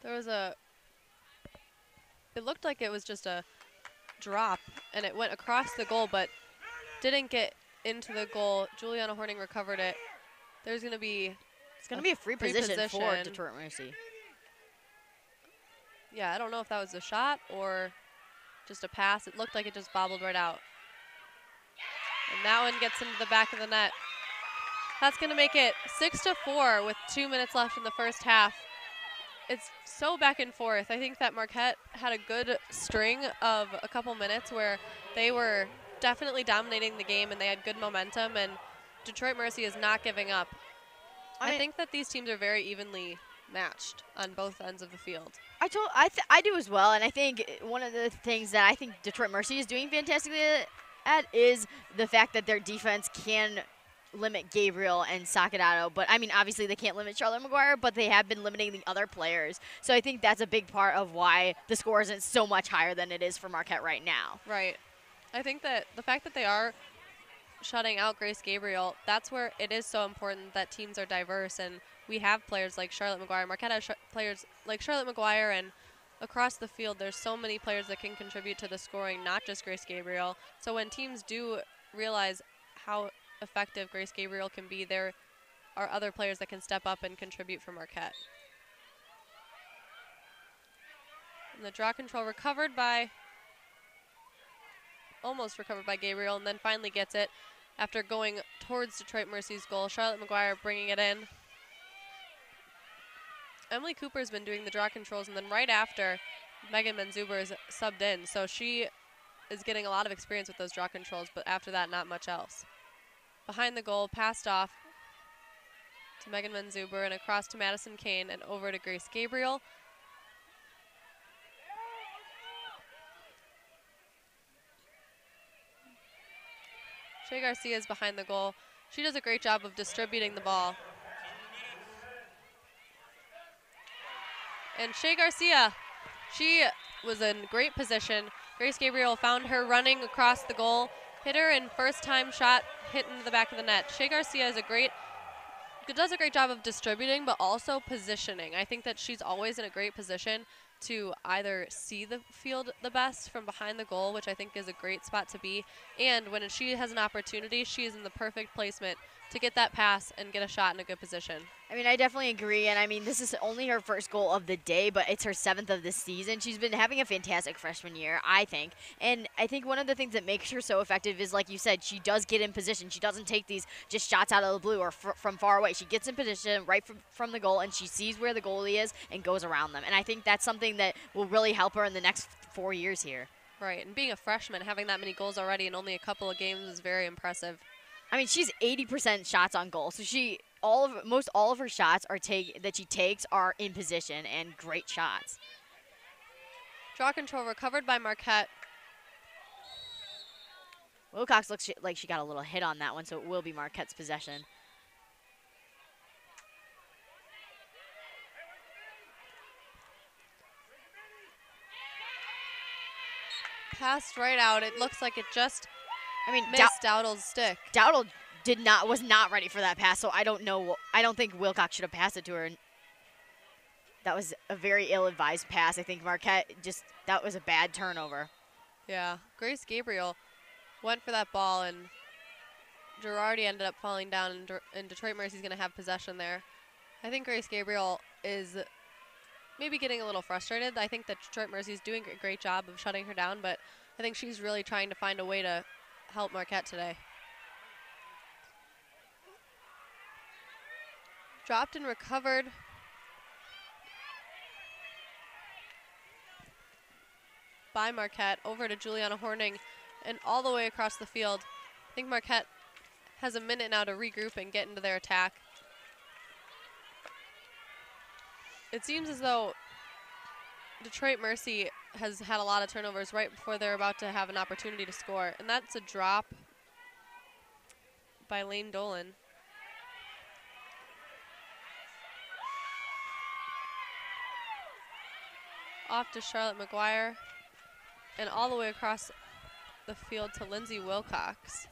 There was it looked like it was just a drop, and it went across the goal, but didn't get into the goal. Juliana Horning recovered it. There's going to be a free position for Detroit Mercy. Yeah, I don't know if that was a shot or just a pass. It looked like it just bobbled right out. And that one gets into the back of the net. That's going to make it 6-4 with 2 minutes left in the first half. It's so back and forth. I think that Marquette had a good string of a couple minutes where they were definitely dominating the game and they had good momentum, and Detroit Mercy is not giving up. I think that these teams are very evenly matched on both ends of the field. I do as well, and I think one of the things that I think Detroit Mercy is doing fantastically at is the fact that their defense can limit Gabriel and Sakadato, but I mean, obviously they can't limit Charlotte McGuire, but they have been limiting the other players. So I think that's a big part of why the score isn't so much higher than it is for Marquette right now. Right. I think that the fact that they are shutting out Grace Gabriel, that's where it is so important that teams are diverse, and we have players like Charlotte McGuire. Marquette has players like Charlotte McGuire, and across the field there's so many players that can contribute to the scoring, not just Grace Gabriel. So when teams do realize how effective Grace Gabriel can be, there are other players that can step up and contribute for Marquette. And the draw control almost recovered by Gabriel, and then finally gets it after going towards Detroit Mercy's goal. Charlotte McGuire bringing it in. Emily Cooper's been doing the draw controls, and then right after, Megan Menzuber is subbed in, so she is getting a lot of experience with those draw controls, but after that, not much else. Behind the goal, passed off to Megan Menzuber and across to Madison Kane and over to Grace Gabriel. Shea Garcia is behind the goal. She does a great job of distributing the ball. And Shea Garcia, she was in great position. Grace Gabriel found her running across the goal, hit her in first time shot, hit into the back of the net. Shea Garcia does a great job of distributing, but also positioning. I think that she's always in a great position to either see the field the best from behind the goal, which I think is a great spot to be, and when she has an opportunity, she is in the perfect placement to get that pass and get a shot in a good position. I mean, I definitely agree, and I mean, this is only her first goal of the day, but it's her 7th of the season. She's been having a fantastic freshman year, I think, and I think one of the things that makes her so effective is, like you said, she does get in position. She doesn't take these just shots out of the blue or from far away. She gets in position right from the goal, and she sees where the goalie is and goes around them, and I think that's something that will really help her in the next 4 years here. Right, and being a freshman, having that many goals already in only a couple of games is very impressive. I mean, she's 80% shots on goal, so most all of her shots that she takes are in position and great shots. Draw control recovered by Marquette. Wilcox looks like she got a little hit on that one, so it will be Marquette's possession. Passed right out. It looks like it just missed Dowdle's stick. Dowdle was not ready for that pass, so I don't know. I don't think Wilcox should have passed it to her. That was a very ill-advised pass. I think Marquette that was a bad turnover. Yeah, Grace Gabriel went for that ball, and Girardi ended up falling down, and Detroit Mercy's going to have possession there. I think Grace Gabriel is maybe getting a little frustrated. I think that Detroit Mercy's doing a great job of shutting her down, but I think she's really trying to find a way to help Marquette today. Dropped and recovered. By Marquette over to Juliana Horning and all the way across the field. I think Marquette has a minute now to regroup and get into their attack. It seems as though Detroit Mercy has had a lot of turnovers right before they're about to have an opportunity to score, and that's a drop by Lane Dolan. Off to Charlotte McGuire and all the way across the field to Lindsay Wilcox.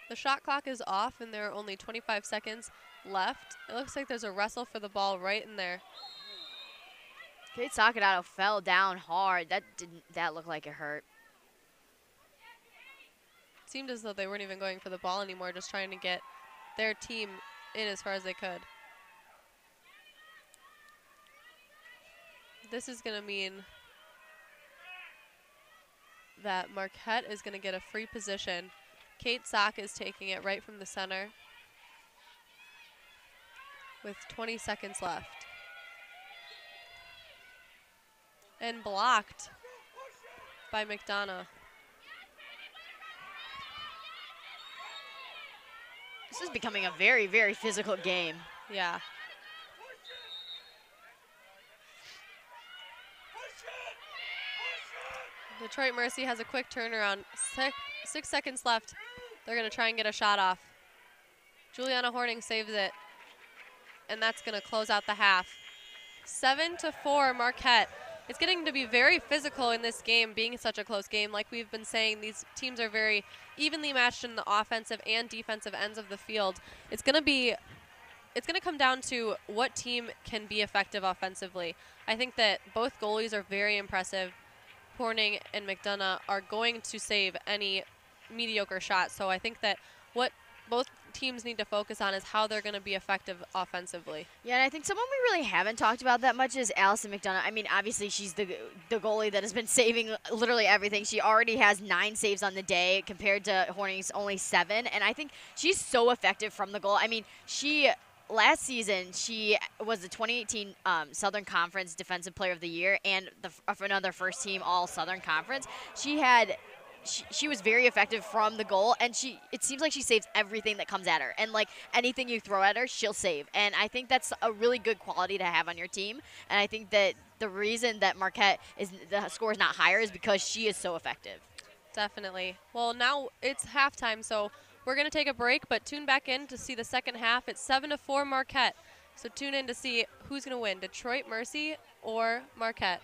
The shot clock is off and there are only 25 seconds left. It looks like there's a wrestle for the ball right in there. Kate Sakadato fell down hard. That looked like it hurt. It seemed as though they weren't even going for the ball anymore, just trying to get their team in as far as they could. This is going to mean that Marquette is going to get a free position. Kate Sock is taking it right from the center with 20 seconds left. And blocked by McDonough. This is becoming a very, very physical game. Yeah. Detroit Mercy has a quick turnaround. 6 seconds left. They're going to try and get a shot off. Juliana Horning saves it. And that's going to close out the half. 7-4 Marquette. It's getting to be very physical in this game, being such a close game. Like we've been saying, these teams are very evenly matched in the offensive and defensive ends of the field. It's going to come down to what team can be effective offensively. I think that both goalies are very impressive. Horning and McDonough are going to save any mediocre shot. So I think that what both teams need to focus on is how they're going to be effective offensively. Yeah, and I think someone we really haven't talked about that much is Allison McDonough. I mean, obviously she's the goalie that has been saving literally everything. She already has 9 saves on the day compared to Horning's only 7, and I think she's so effective from the goal. I mean, last season, she was the 2018 Southern Conference Defensive Player of the Year and another first-team All-Southern Conference. She was very effective from the goal, and it seems like she saves everything that comes at her. And, like, anything you throw at her, she'll save. And I think that's a really good quality to have on your team. And I think that the reason that Marquette the score is not higher is because she is so effective. Definitely. Well, now it's halftime, so we're going to take a break, but tune back in to see the second half. It's 7-4 Marquette. So tune in to see who's going to win, Detroit Mercy or Marquette.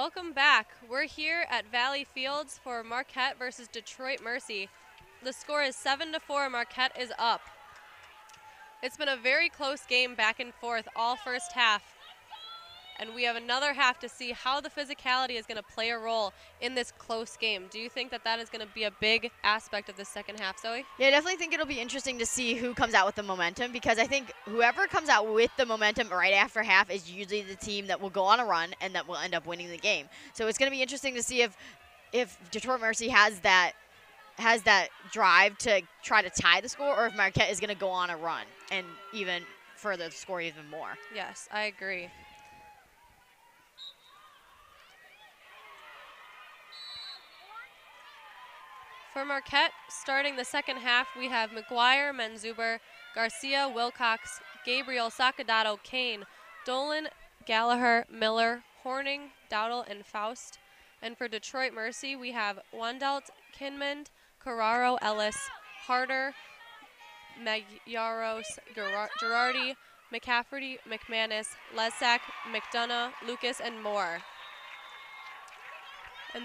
Welcome back. We're here at Valley Fields for Marquette versus Detroit Mercy. The score is 7-4. Marquette is up. It's been a very close game back and forth all first half. And we have another half to see how the physicality is going to play a role in this close game. Do you think that is going to be a big aspect of the second half, Zoe? Yeah, I definitely think it'll be interesting to see who comes out with the momentum, because I think whoever comes out with the momentum right after half is usually the team that will go on a run and that will end up winning the game. So it's going to be interesting to see if Detroit Mercy has that drive to try to tie the score, or if Marquette is going to go on a run and even further the score even more. Yes, I agree. For Marquette, starting the second half, we have McGuire, Menzuber, Garcia, Wilcox, Gabriel, Sacadato, Kane, Dolan, Gallagher, Miller, Horning, Dowdle, and Faust. And for Detroit Mercy, we have Wandelt, Kinmond, Carraro, Ellis, Harder, Magyaros, Girardi, McCafferty, McManus, Lesak, McDonough, Lucas, and more. And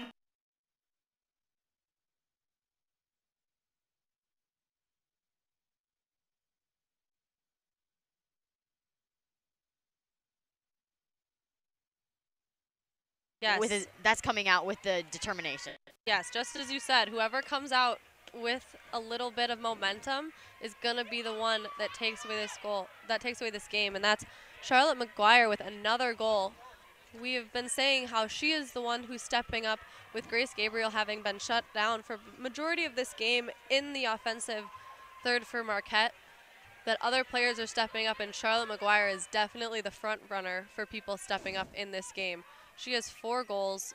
yes. That's coming out with the determination. Yes, just as you said, whoever comes out with a little bit of momentum is going to be the one that takes away this game, and that's Charlotte McGuire with another goal. We have been saying how she is the one who's stepping up, with Grace Gabriel having been shut down for majority of this game in the offensive third for Marquette, that other players are stepping up, and Charlotte McGuire is definitely the front runner for people stepping up in this game. She has 4 goals,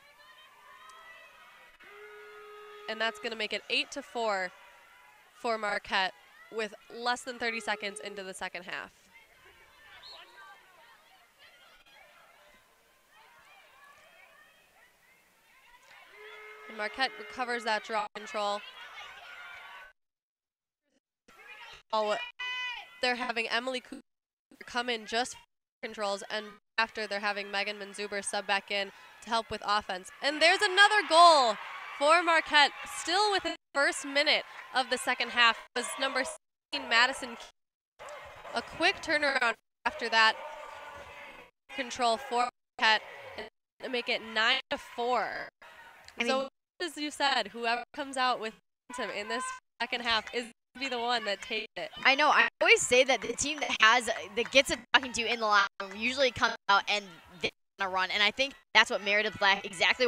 and that's going to make it 8-4 for Marquette with less than 30 seconds into the second half. And Marquette recovers that draw control. Oh, they're having Emily Cooper come in just for controls, and after they're having Megan Menzuber sub back in to help with offense. And there's another goal for Marquette, still within the first minute of the second half, was number 16, Madison. A quick turnaround after that control for Marquette and make it 9-4. So as you said, whoever comes out with momentum in this second half is be the one that takes it. I know. I always say that the team that gets it talking to in the locker room usually comes out and they want to run, and I think that's what Meredith Black exactly.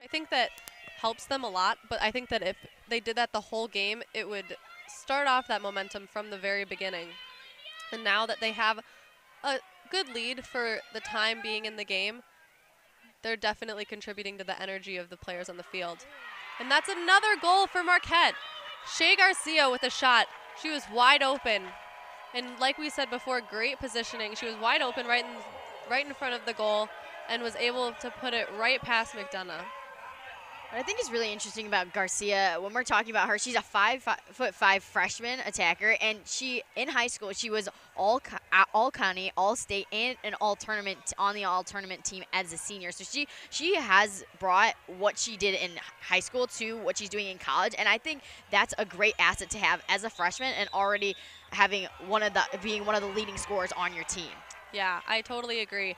I think that helps them a lot, but I think that if they did that the whole game, it would start off that momentum from the very beginning. And now that they have a good lead for the time being in the game, they're definitely contributing to the energy of the players on the field. And that's another goal for Marquette. Shea Garcia with a shot. She was wide open. And like we said before, great positioning. She was wide open right in front of the goal and was able to put it right past McDonough. What I think is really interesting about Garcia, when we're talking about her, she's a 5'5" freshman attacker, and in high school she was all county, all state, and an all tournament on the all tournament team as a senior. So she has brought what she did in high school to what she's doing in college, and I think that's a great asset to have as a freshman and already having being one of the leading scorers on your team. Yeah, I totally agree.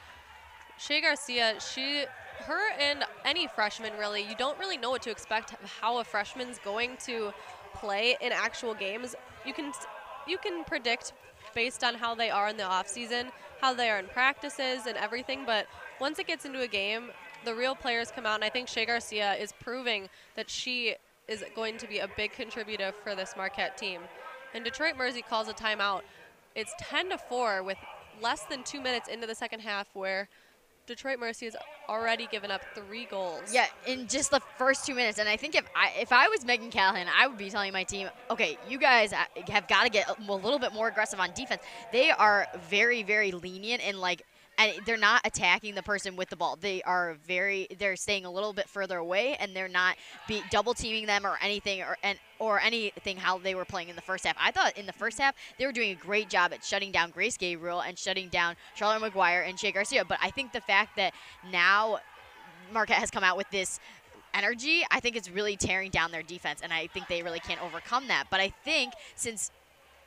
Shea Garcia, she her and any freshman, really, you don't really know what to expect of how a freshman's going to play in actual games. You can predict based on how they are in the off season, how they are in practices and everything, but once it gets into a game, the real players come out, and I think Shea Garcia is proving that she is going to be a big contributor for this Marquette team. And Detroit Mercy calls a timeout. It's 10-4 with less than 2 minutes into the second half, where Detroit Mercy has already given up 3 goals. Yeah, in just the first 2 minutes. And I think if I was Megan Callahan, I would be telling my team, okay, you guys have got to get a little bit more aggressive on defense. They are very, very lenient in, like, and they're not attacking the person with the ball. They're staying a little bit further away, and they're not double teaming them or anything, or anything how they were playing in the first half. I thought in the first half they were doing a great job at shutting down Grace Gabriel and shutting down Charlotte McGuire and Shea Garcia. But I think the fact that now Marquette has come out with this energy, I think it's really tearing down their defense, and I think they really can't overcome that. But I think since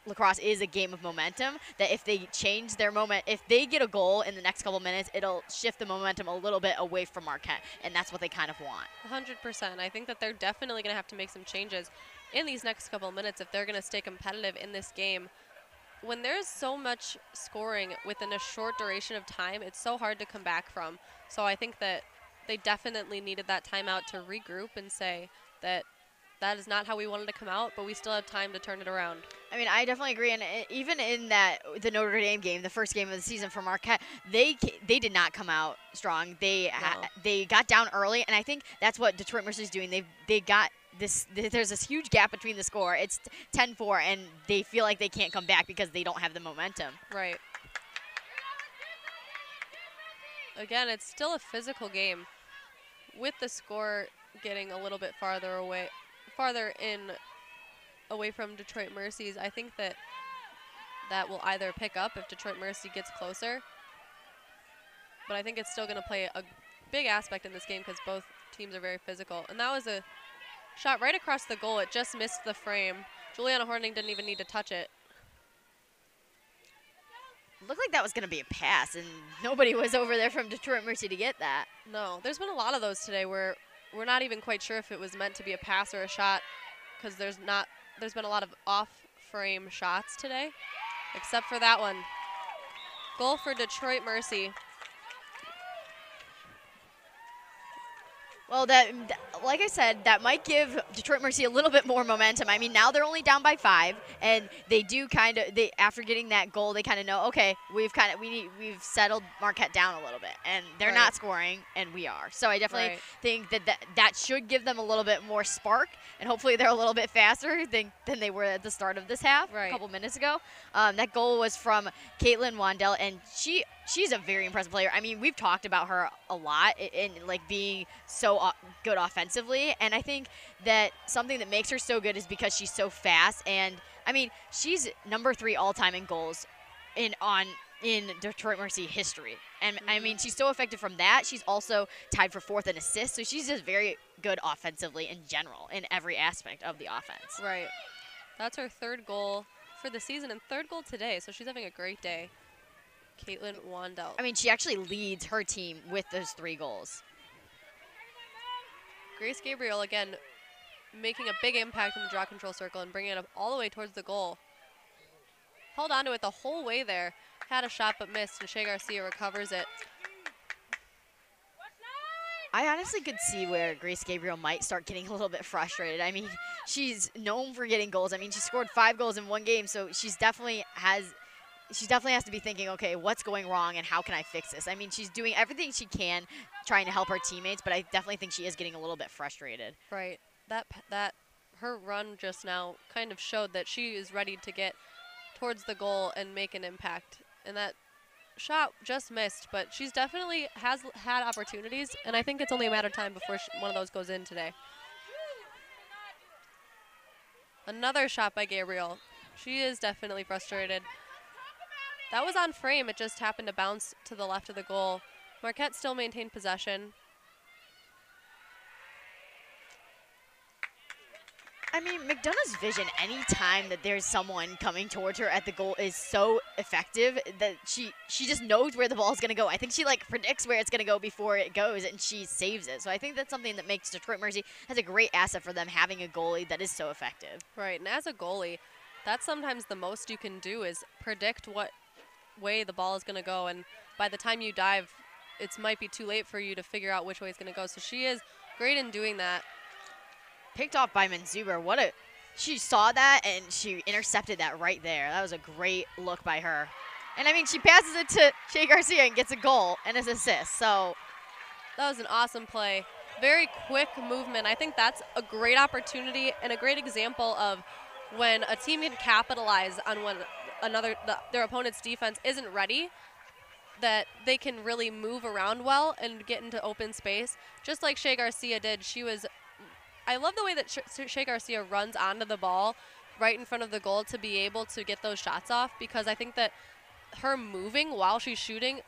lacrosse is a game of momentum, that if they change their if they get a goal in the next couple minutes, it'll shift the momentum a little bit away from Marquette, and that's what they kind of want. 100%. I think that they're definitely going to have to make some changes in these next couple minutes if they're going to stay competitive in this game. When there's so much scoring within a short duration of time, it's so hard to come back from. So I think that they definitely needed that timeout to regroup and say that that is not how we wanted to come out, but we still have time to turn it around. I mean, I definitely agree, and even in the Notre Dame game, the first game of the season for Marquette, they did not come out strong. They got down early, and I think that's what Detroit Mercy is doing. They got this. There's this huge gap between the score. It's 10-4, and they feel like they can't come back because they don't have the momentum. Right. Again, it's still a physical game, with the score getting a little bit farther away from Detroit Mercy's. I think that will either pick up if Detroit Mercy gets closer, but I think it's still going to play a big aspect in this game because both teams are very physical. And that was a shot right across the goal. It just missed the frame. Juliana Horning didn't even need to touch it. Looked like that was going to be a pass, and nobody was over there from Detroit Mercy to get that. No, there's been a lot of those today where we're not even quite sure if it was meant to be a pass or a shot, because there's been a lot of off-frame shots today, except for that one. Goal for Detroit Mercy. Well, like I said, that might give Detroit Mercy a little bit more momentum. I mean, now they're only down by 5, and they do after getting that goal, they kind of know, okay, we've settled Marquette down a little bit, and they're not scoring, and we are. So I definitely think that should give them a little bit more spark, and hopefully they're a little bit faster than they were at the start of this half a couple minutes ago. That goal was from Caitlin Wandell, and she's a very impressive player. I mean, we've talked about her a lot in like being so good offensively, and I think that something that makes her so good is because she's so fast. And I mean, she's number 3 all-time in goals in Detroit Mercy history. And I mean, she's so effective from that. She's also tied for 4th in assists, so she's just very good offensively in general in every aspect of the offense. Right. That's her 3rd goal for the season and 3rd goal today, so she's having a great day. Caitlin Wandell. I mean, she actually leads her team with those 3 goals. Grace Gabriel, again, making a big impact in the draw control circle and bringing it up all the way towards the goal. Held on to it the whole way there. Had a shot but missed, and Shea Garcia recovers it. I honestly could see where Grace Gabriel might start getting a little bit frustrated. I mean, she's known for getting goals. I mean, she scored 5 goals in one game, so she definitely has to be thinking, okay, what's going wrong and how can I fix this? I mean, she's doing everything she can trying to help her teammates, but I definitely think she is getting a little bit frustrated. Right. Her run just now kind of showed that she is ready to get towards the goal and make an impact. And that shot just missed, but she's definitely has had opportunities, and I think it's only a matter of time before one of those goes in today. Another shot by Gabriel. She is definitely frustrated. That was on frame. It just happened to bounce to the left of the goal. Marquette still maintained possession. I mean, McDonough's vision, any time that there's someone coming towards her at the goal, is so effective that she just knows where the ball is going to go. I think she, like, predicts where it's going to go before it goes, and she saves it. So I think that's something that makes Detroit Mercy has a great asset for them, having a goalie that is so effective. Right, and as a goalie, that's sometimes the most you can do is predict what way the ball is going to go, and by the time you dive, it might be too late for you to figure out which way it's going to go. So she is great in doing that. Picked off by Manzuber. She saw that and she intercepted that right there. That was a great look by her. And I mean, she passes it to Shea Garcia and gets a goal and an assist. So that was an awesome play. Very quick movement. I think that's a great opportunity and a great example of when a team can capitalize on when their opponent's defense isn't ready, that they can really move around well and get into open space, just like Shea Garcia did. I love the way that Shea Garcia runs onto the ball right in front of the goal to be able to get those shots off, because I think that her moving while she's shooting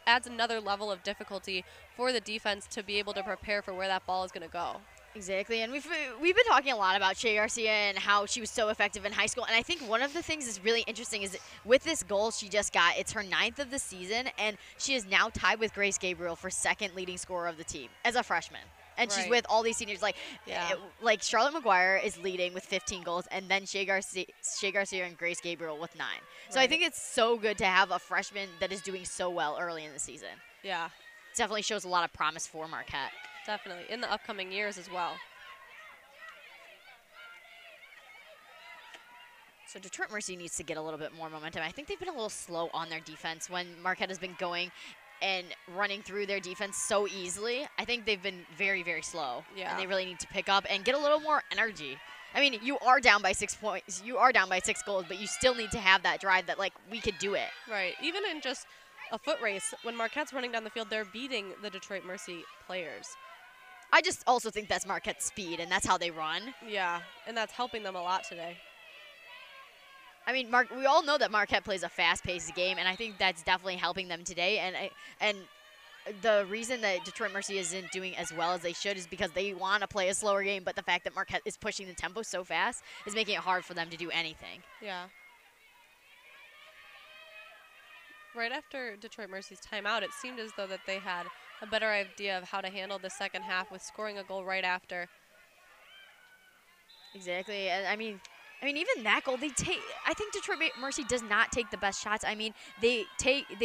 adds another level of difficulty for the defense to be able to prepare for where that ball is going to go. Exactly, and we've been talking a lot about Shea Garcia and how she was so effective in high school, and I think one of the things that's really interesting is that with this goal she just got, it's her 9th of the season, and she is now tied with Grace Gabriel for 2nd leading scorer of the team as a freshman. And she's with all these seniors, like Charlotte McGuire is leading with 15 goals, and then Shea Garcia and Grace Gabriel with 9. So I think it's so good to have a freshman that is doing so well early in the season. Yeah. It definitely shows a lot of promise for Marquette. Definitely, in the upcoming years as well. So Detroit Mercy needs to get a little bit more momentum. I think they've been a little slow on their defense when Marquette has been going and running through their defense so easily. I think they've been very, very slow. Yeah. And they really need to pick up and get a little more energy. I mean, you are down by 6 points. You are down by 6 goals, but you still need to have that drive that, like, we could do it. Right. Even in just a foot race, when Marquette's running down the field, they're beating the Detroit Mercy players. I just also think that's Marquette's speed, and that's how they run. Yeah, and that's helping them a lot today. I mean, we all know that Marquette plays a fast-paced game, and I think that's definitely helping them today. And the reason that Detroit Mercy isn't doing as well as they should is because they want to play a slower game, but the fact that Marquette is pushing the tempo so fast is making it hard for them to do anything. Yeah. Right after Detroit Mercy's timeout, it seemed as though that they had a better idea of how to handle the second half with scoring a goal right after. Exactly. And I mean, even that goal, I think Detroit Mercy does not take the best shots. I mean, they've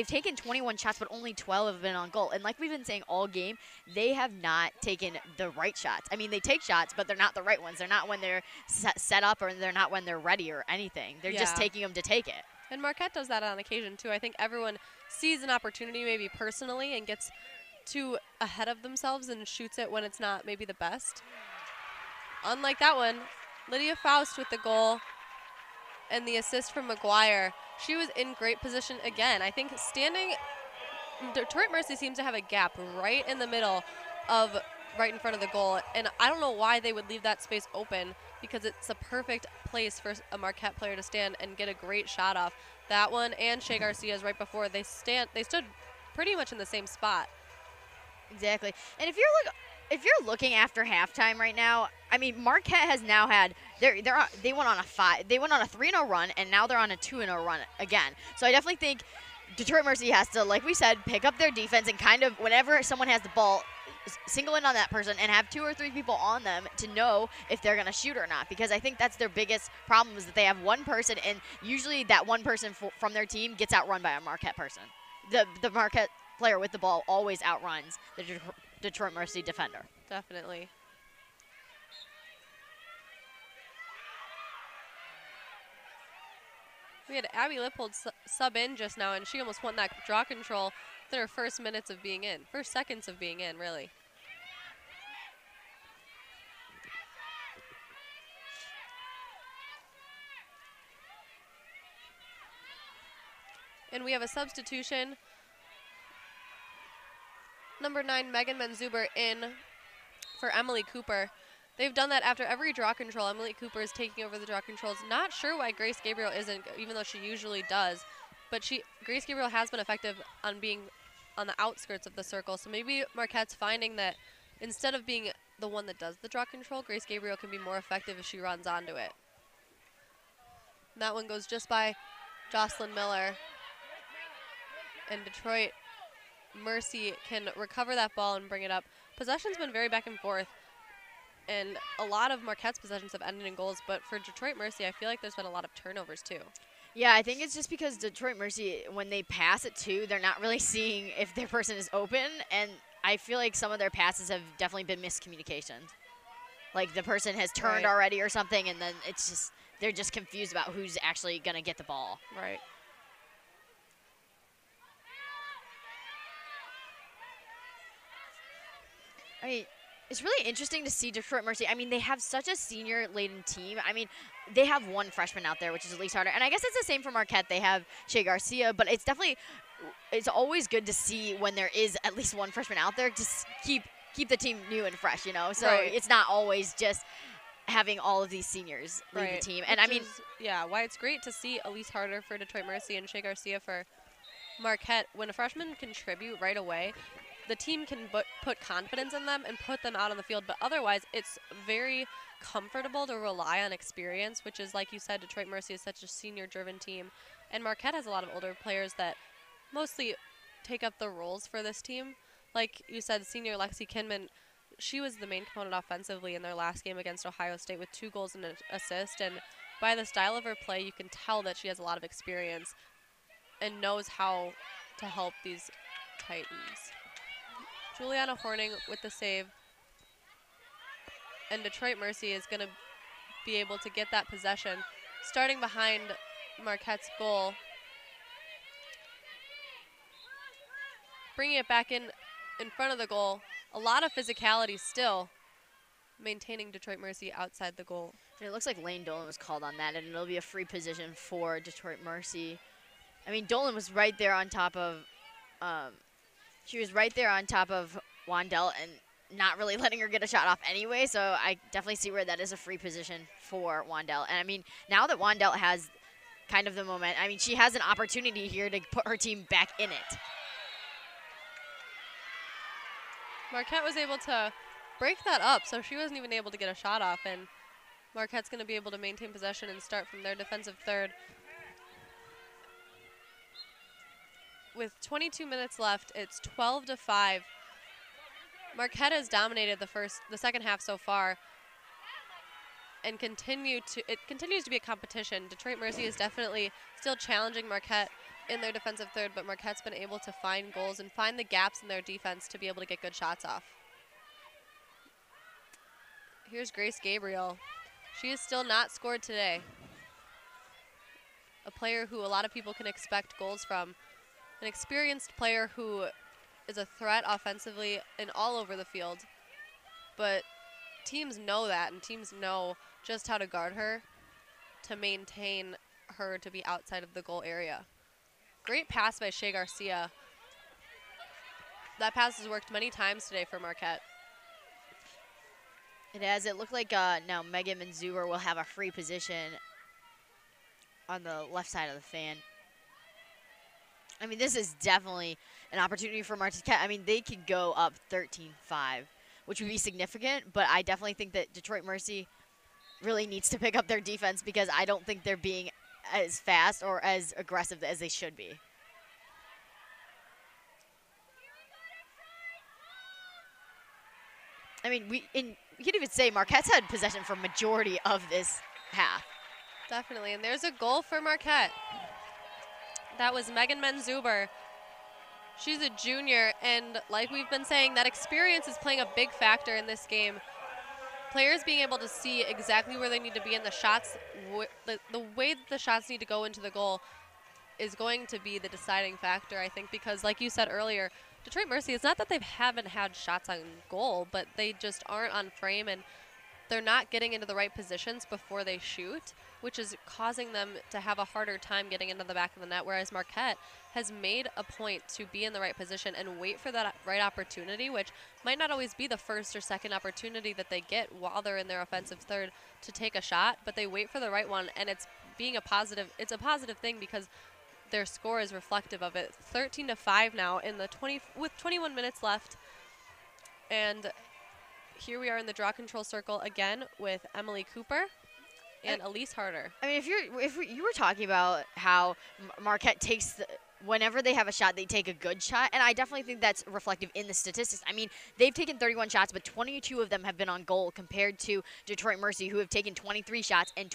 taken 21 shots, but only 12 have been on goal. And like we've been saying all game, they have not taken the right shots. I mean, they take shots, but they're not the right ones. They're not when they're set up, or they're not when they're ready or anything. They're just taking them to take it. And Marquette does that on occasion, too. I think everyone sees an opportunity maybe personally and gets too ahead of themselves and shoots it when it's not maybe the best. Unlike that one, Lydia Faust with the goal and the assist from McGuire. She was in great position again. I think Detroit Mercy seems to have a gap right in the middle of right in front of the goal. And I don't know why they would leave that space open, because it's a perfect place for a Marquette player to stand and get a great shot off. That one and Shea Garcia's right before, they stood pretty much in the same spot. Exactly. And if you're looking after halftime right now, I mean, Marquette has now had they went on a 3-0 run, and now they're on a 2-0 run again. So I definitely think Detroit Mercy has to, like we said, pick up their defense and kind of whenever someone has the ball, single in on that person and have 2 or 3 people on them to know if they're going to shoot or not, because I think that's their biggest problem, is that they have one person, and usually that one person from their team gets outrun by a Marquette person. The Marquette player with the ball always outruns the Detroit Mercy defender. Definitely. We had Abby Lippold sub in just now, and she almost won that draw control in her first seconds of being in, really. And we have a substitution. Number 9, Megan Manzuber in for Emily Cooper. They've done that after every draw control. Emily Cooper is taking over the draw controls. Not sure why Grace Gabriel isn't, even though she usually does. But Grace Gabriel has been effective on being on the outskirts of the circle. So maybe Marquette's finding that instead of being the one that does the draw control, Grace Gabriel, can be more effective if she runs onto it. And that one goes just by Jocelyn Miller. And Detroit Mercy can recover that ball and bring it up. Possession's been very back and forth. And a lot of Marquette's possessions have ended in goals. But for Detroit Mercy, I feel like there's been a lot of turnovers, too. Yeah, I think it's just because Detroit Mercy, when they pass it, too, they're not really seeing if their person is open. And I feel like some of their passes have definitely been miscommunications. Like the person has turned already or something, and then it's just they're just confused about who's actually going to get the ball. Right. I mean, it's really interesting to see Detroit Mercy. I mean, they have such a senior-laden team. I mean, they have one freshman out there, which is Elise Harder. And I guess it's the same for Marquette. They have Shea Garcia, but it's definitely – it's always good to see when there is at least one freshman out there to keep the team new and fresh, you know? So it's not always just having all of these seniors lead the team. And which I mean – yeah, why it's great to see Elise Harder for Detroit Mercy and Shea Garcia for Marquette. When a freshman contribute right away – the team can put confidence in them and put them out on the field, but otherwise it's very comfortable to rely on experience, which is, like you said, Detroit Mercy is such a senior-driven team, and Marquette has a lot of older players that mostly take up the roles for this team. Like you said, senior Lexi Kinman, she was the main component offensively in their last game against Ohio State with 2 goals and an assist, and by the style of her play, you can tell that she has a lot of experience and knows how to help these Titans. Juliana Horning with the save. And Detroit Mercy is going to be able to get that possession. Starting behind Marquette's goal. Bringing it back in front of the goal. A lot of physicality still. Maintaining Detroit Mercy outside the goal. And it looks like Lane Dolan was called on that, and it'll be a free position for Detroit Mercy. I mean, Dolan was right there on top of she was right there on top of Wandell and not really letting her get a shot off anyway, so I definitely see where that is a free position for Wandell. And, I mean, now that Wandell has kind of the moment, I mean, she has an opportunity here to put her team back in it. Marquette was able to break that up, so she wasn't even able to get a shot off, and Marquette's going to be able to maintain possession and start from their defensive third. With 22 minutes left, it's 12-5. Marquette has dominated the second half so far, and it continues to be a competition. Detroit Mercy is definitely still challenging Marquette in their defensive third, but Marquette's been able to find goals and find the gaps in their defense to be able to get good shots off. Here's Grace Gabriel. She has still not scored today. A player who a lot of people can expect goals from. An experienced player who is a threat offensively and all over the field. But teams know that, and teams know just how to guard her to maintain her to be outside of the goal area. Great pass by Shea Garcia. That pass has worked many times today for Marquette. It has. It looked like now Megan Manzuber will have a free position on the left side of the fan. I mean, this is definitely an opportunity for Marquette. I mean, they could go up 13-5, which would be significant, but I definitely think that Detroit Mercy really needs to pick up their defense because I don't think they're being as fast or as aggressive as they should be. I mean, we could even say Marquette's had possession for majority of this half. Definitely, and there's a goal for Marquette. That was Megan Manzuber. She's a junior, and like we've been saying, that experience is playing a big factor in this game. Players being able to see exactly where they need to be in the shots, the way that the shots need to go into the goal is going to be the deciding factor, I think, because like you said earlier, Detroit Mercy, it's not that they haven't had shots on goal, but they just aren't on frame, and they're not getting into the right positions before they shoot, which is causing them to have a harder time getting into the back of the net, whereas Marquette has made a point to be in the right position and wait for that right opportunity, which might not always be the first or second opportunity that they get while they're in their offensive third to take a shot, but they wait for the right one, and it's a positive thing because their score is reflective of it. 13-5 now with 21 minutes left, and here we are in the draw control circle again with Emily Cooper and Elise Harder. I mean, if you were talking about how Marquette takes whenever they have a shot, they take a good shot, and I definitely think that's reflective in the statistics. I mean, they've taken 31 shots, but 22 of them have been on goal compared to Detroit Mercy, who have taken 23 shots and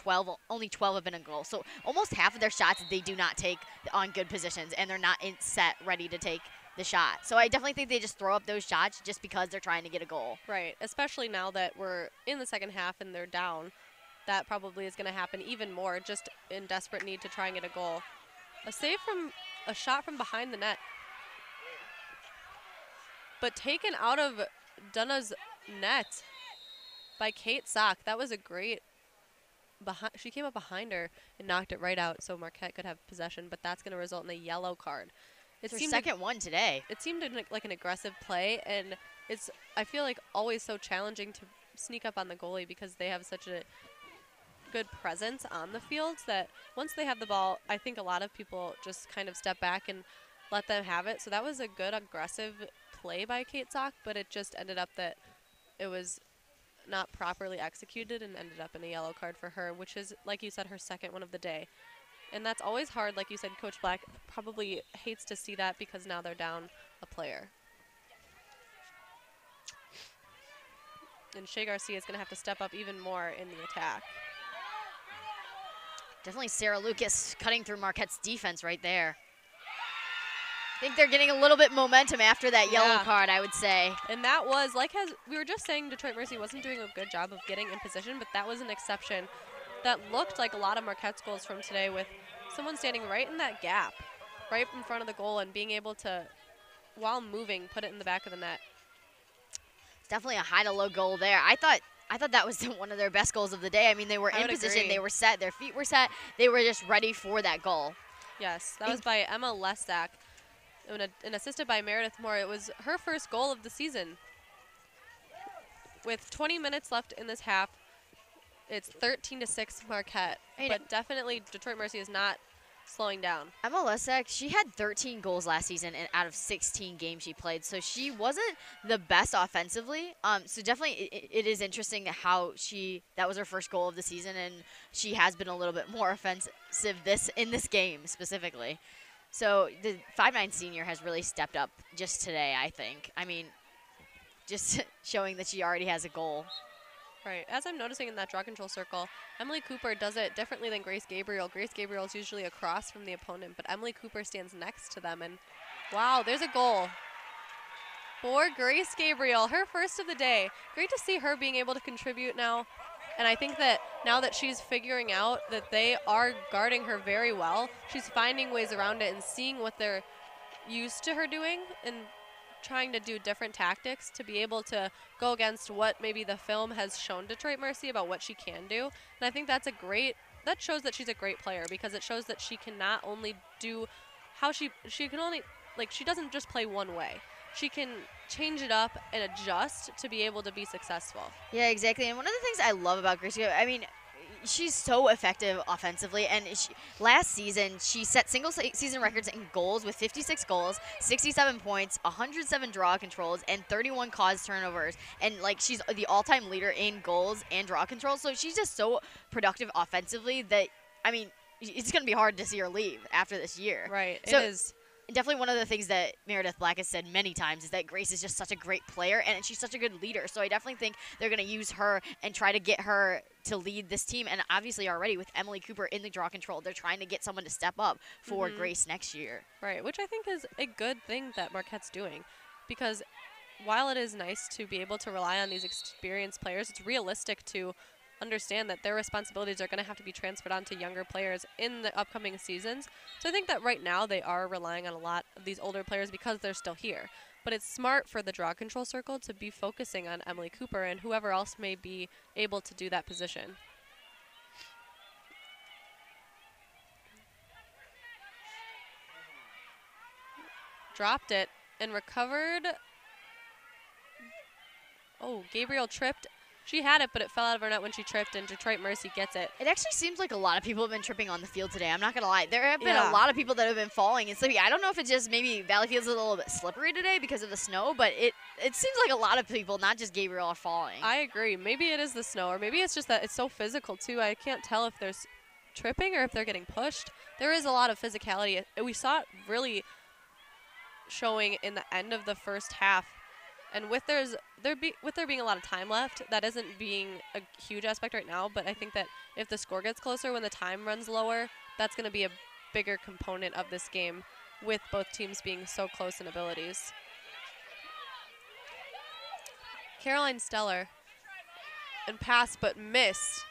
only 12 have been on goal. So almost half of their shots they do not take on good positions, and they're not set ready to take the shot. So I definitely think they just throw up those shots just because they're trying to get a goal. Right, especially now that we're in the second half and they're down. That probably is going to happen even more, just in desperate need to try and get a goal. A shot from behind the net. But taken out of Dunna's net by Kate Sock. That was a great, she came up behind her and knocked it right out so Marquette could have possession, but that's going to result in a yellow card. It's their second one today. It seemed like an aggressive play, and it's, I feel like, always so challenging to sneak up on the goalie because they have such a good presence on the field that once they have the ball, I think a lot of people just kind of step back and let them have it. So that was a good aggressive play by Kate Sock, but it just ended up that it was not properly executed and ended up in a yellow card for her, which is, like you said, her second one of the day. And that's always hard. Like you said, Coach Black probably hates to see that because now they're down a player. And Shea Garcia is going to have to step up even more in the attack. Definitely Sarah Lucas cutting through Marquette's defense right there. I think they're getting a little bit momentum after that yellow card, I would say. And that was, we were just saying, Detroit Mercy wasn't doing a good job of getting in position, but that was an exception. That looked like a lot of Marquette's goals from today with someone standing right in that gap, right in front of the goal and being able to, while moving, put it in the back of the net. It's definitely a high to low goal there. I thought that was one of their best goals of the day. I mean, they were in position, agree. They were set, their feet were set, they were just ready for that goal. Yes, that was by Emma Lesak and assisted by Meredith Moore. It was her first goal of the season. With 20 minutes left in this half, it's 13-6 Marquette, but definitely Detroit Mercy is not slowing down. Emma Lesak, she had 13 goals last season and out of 16 games she played, so she wasn't the best offensively. So definitely it is interesting how that was her first goal of the season, and she has been a little bit more offensive in this game specifically. So the 5'9" senior has really stepped up just today, I think. I mean, just showing that she already has a goal. Right. As I'm noticing in that draw control circle, Emily Cooper does it differently than Grace Gabriel. Grace Gabriel is usually across from the opponent, but Emily Cooper stands next to them. And wow, there's a goal for Grace Gabriel, her first of the day. Great to see her being able to contribute now. And I think that now that she's figuring out that they are guarding her very well, she's finding ways around it and seeing what they're used to her doing and trying to do different tactics to be able to go against what maybe the film has shown Detroit Mercy about what she can do. And I think that shows that she's a great player because it shows that she can not only do how she can only, she doesn't just play one way. She can change it up and adjust to be able to be successful. Yeah, exactly. And one of the things I love about Grace, I mean, she's so effective offensively, and last season she set single season records in goals with 56 goals, 67 points, 107 draw controls, and 31 caused turnovers. And she's the all-time leader in goals and draw controls. So she's just so productive offensively that, I mean, it's going to be hard to see her leave after this year. Right. So, it is. Definitely one of the things that Meredith Black has said many times is that Grace is just such a great player and she's such a good leader. So I definitely think they're going to use her and try to get her to lead this team. And obviously already with Emily Cooper in the draw control, they're trying to get someone to step up for Grace next year. Right, which I think is a good thing that Marquette's doing because while it is nice to be able to rely on these experienced players, it's realistic to understand that their responsibilities are going to have to be transferred on to younger players in the upcoming seasons. So I think that right now they are relying on a lot of these older players because they're still here. But it's smart for the draw control circle to be focusing on Emily Cooper and whoever else may be able to do that position. Dropped it and recovered. Oh, Gabriel tripped She had it, but it fell out of her net when she tripped, and Detroit Mercy gets it. It actually seems like a lot of people have been tripping on the field today. I'm not going to lie. There have been Yeah. a lot of people that have been falling and slipping. I don't know if it's just maybe Valley Field's a little bit slippery today because of the snow, but it seems like a lot of people, not just Gabriel, are falling. I agree. Maybe it is the snow, or maybe it's just that it's so physical, too. I can't tell if there's tripping or if they're getting pushed. There is a lot of physicality. We saw it really showing in the end of the first half. And with there being a lot of time left, that isn't being a huge aspect right now. But I think that if the score gets closer when the time runs lower, that's going to be a bigger component of this game with both teams being so close in abilities. Caroline Stellar and pass but missed.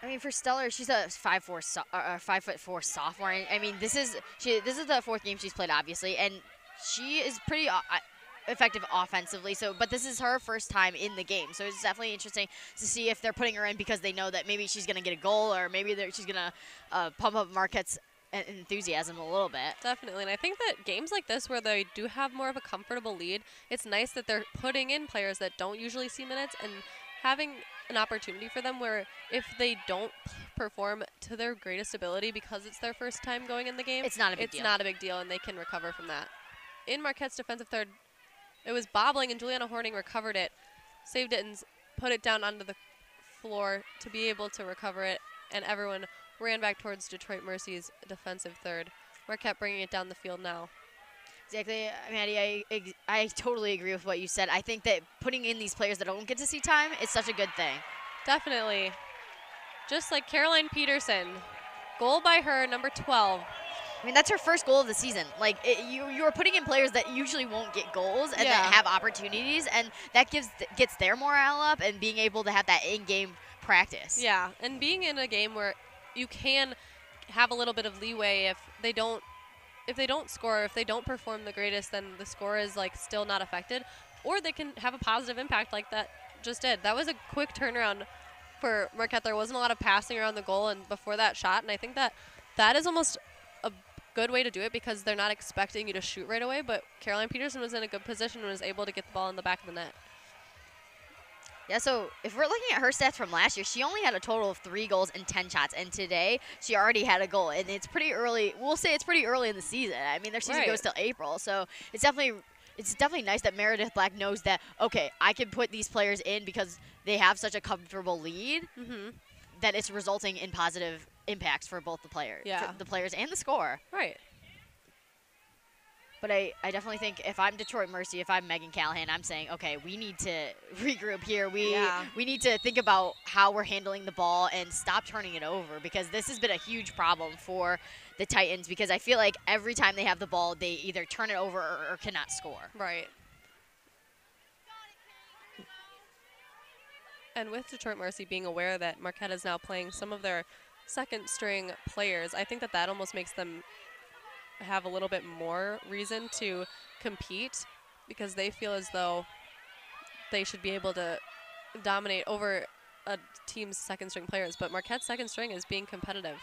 I mean, for Stellar, she's a 5'4" sophomore. I mean, this is the fourth game she's played, obviously, and she is pretty effective offensively. So, but this is her first time in the game, so it's definitely interesting to see if they're putting her in because they know that maybe she's going to get a goal, or maybe she's going to pump up Marquette's enthusiasm a little bit. Definitely, and I think that games like this where they do have more of a comfortable lead, it's nice that they're putting in players that don't usually see minutes and having an opportunity for them where if they don't perform to their greatest ability because it's their first time going in the game, it's not a big deal. It's not a big deal, and they can recover from that. In Marquette's defensive third, it was bobbling, and Juliana Horning recovered it, saved it, and put it down onto the floor to be able to recover it, and everyone ran back towards Detroit Mercy's defensive third. Marquette bringing it down the field now. Exactly, Maddie, I totally agree with what you said. I think that putting in these players that don't get to see time is such a good thing. Definitely. Just like Caroline Peterson. Goal by her, number 12. I mean, that's her first goal of the season. Like, you are putting in players that usually won't get goals and that have opportunities, and that gets their morale up and being able to have that in-game practice. Yeah, and being in a game where you can have a little bit of leeway if they don't score, if they don't perform the greatest, then the score is like still not affected, or they can have a positive impact like that just did. That was a quick turnaround for Marquette. There wasn't a lot of passing around the goal and before that shot, and I think that is almost a good way to do it because they're not expecting you to shoot right away, but Caroline Peterson was in a good position and was able to get the ball in the back of the net. Yeah, so if we're looking at her stats from last year, she only had a total of 3 goals and 10 shots, and today she already had a goal, and it's pretty early. We'll say it's pretty early in the season. I mean, their season goes till April, so it's definitely nice that Meredith Black knows that, okay, I can put these players in because they have such a comfortable lead that it's resulting in positive impacts for both the players, for the players and the score. Right. But I definitely think if I'm Detroit Mercy, if I'm Megan Callahan, I'm saying, okay, we need to regroup here. We need to think about how we're handling the ball and stop turning it over because this has been a huge problem for the Titans because I feel like every time they have the ball, they either turn it over or cannot score. Right. And with Detroit Mercy being aware that Marquette is now playing some of their second-string players, I think that almost makes them have a little bit more reason to compete because they feel as though they should be able to dominate over a team's second-string players. But Marquette's second string is being competitive.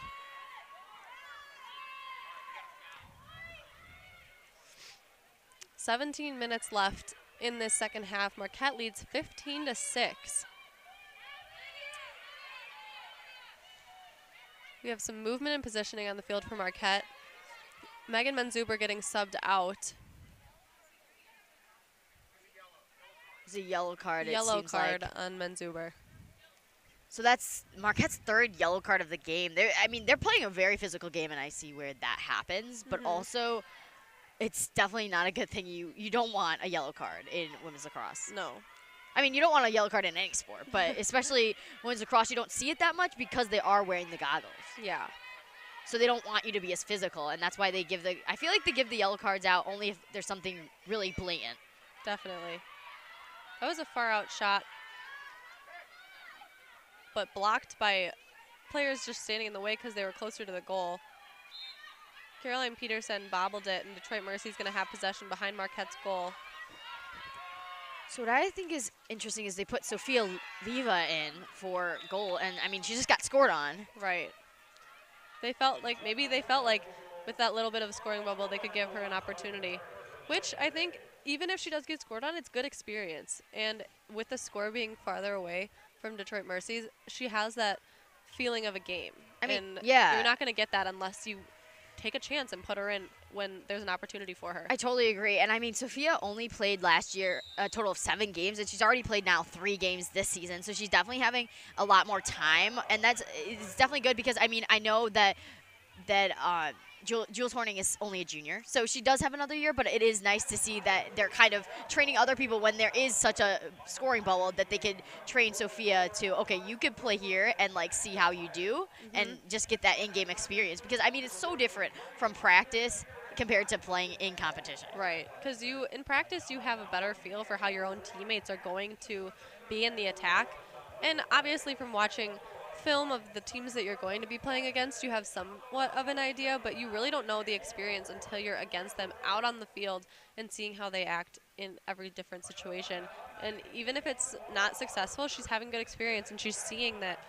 "17 minutes left in this second half. Marquette leads 15-6. We have some movement and positioning on the field for Marquette. Megan Menzuber getting subbed out. It's a yellow card, Yellow card on Menzuber. So that's Marquette's 3rd yellow card of the game. They're playing a very physical game, and I see where that happens. But also, it's definitely not a good thing. You don't want a yellow card in women's lacrosse. No. I mean, you don't want a yellow card in any sport, but especially women's lacrosse, you don't see it that much because they are wearing the goggles. Yeah. So they don't want you to be as physical, and that's why they give I feel like they give the yellow cards out only if there's something really blatant. Definitely. That was a far-out shot, but blocked by players just standing in the way because they were closer to the goal. Caroline Peterson bobbled it, and Detroit Mercy's going to have possession behind Marquette's goal. So what I think is interesting is they put Sophia Leva in for goal, and, I mean, she just got scored on. Right. Maybe they felt like with that little bit of a scoring bubble, they could give her an opportunity, which I think even if she does get scored on, it's good experience. And with the score being farther away from Detroit Mercy's, she has that feeling of a game. I mean, and yeah. you're not going to get that unless you take a chance and put her in when there's an opportunity for her. I totally agree. And I mean, Sophia only played last year a total of 7 games, and she's already played now 3 games this season. So she's definitely having a lot more time, and it's definitely good because I mean, I know that Jules Horning is only a junior, so she does have another year, but it is nice to see that they're kind of training other people when there is such a scoring bubble that they could train Sophia to, okay, you could play here and like see how you do and just get that in-game experience, because I mean, it's so different from practice compared to playing in competition. Right, because in practice you have a better feel for how your own teammates are going to be in the attack, and obviously from watching film of the teams that you're going to be playing against, you have somewhat of an idea, but you really don't know the experience until you're against them out on the field and seeing how they act in every different situation. And even if it's not successful, she's having good experience, and she's seeing that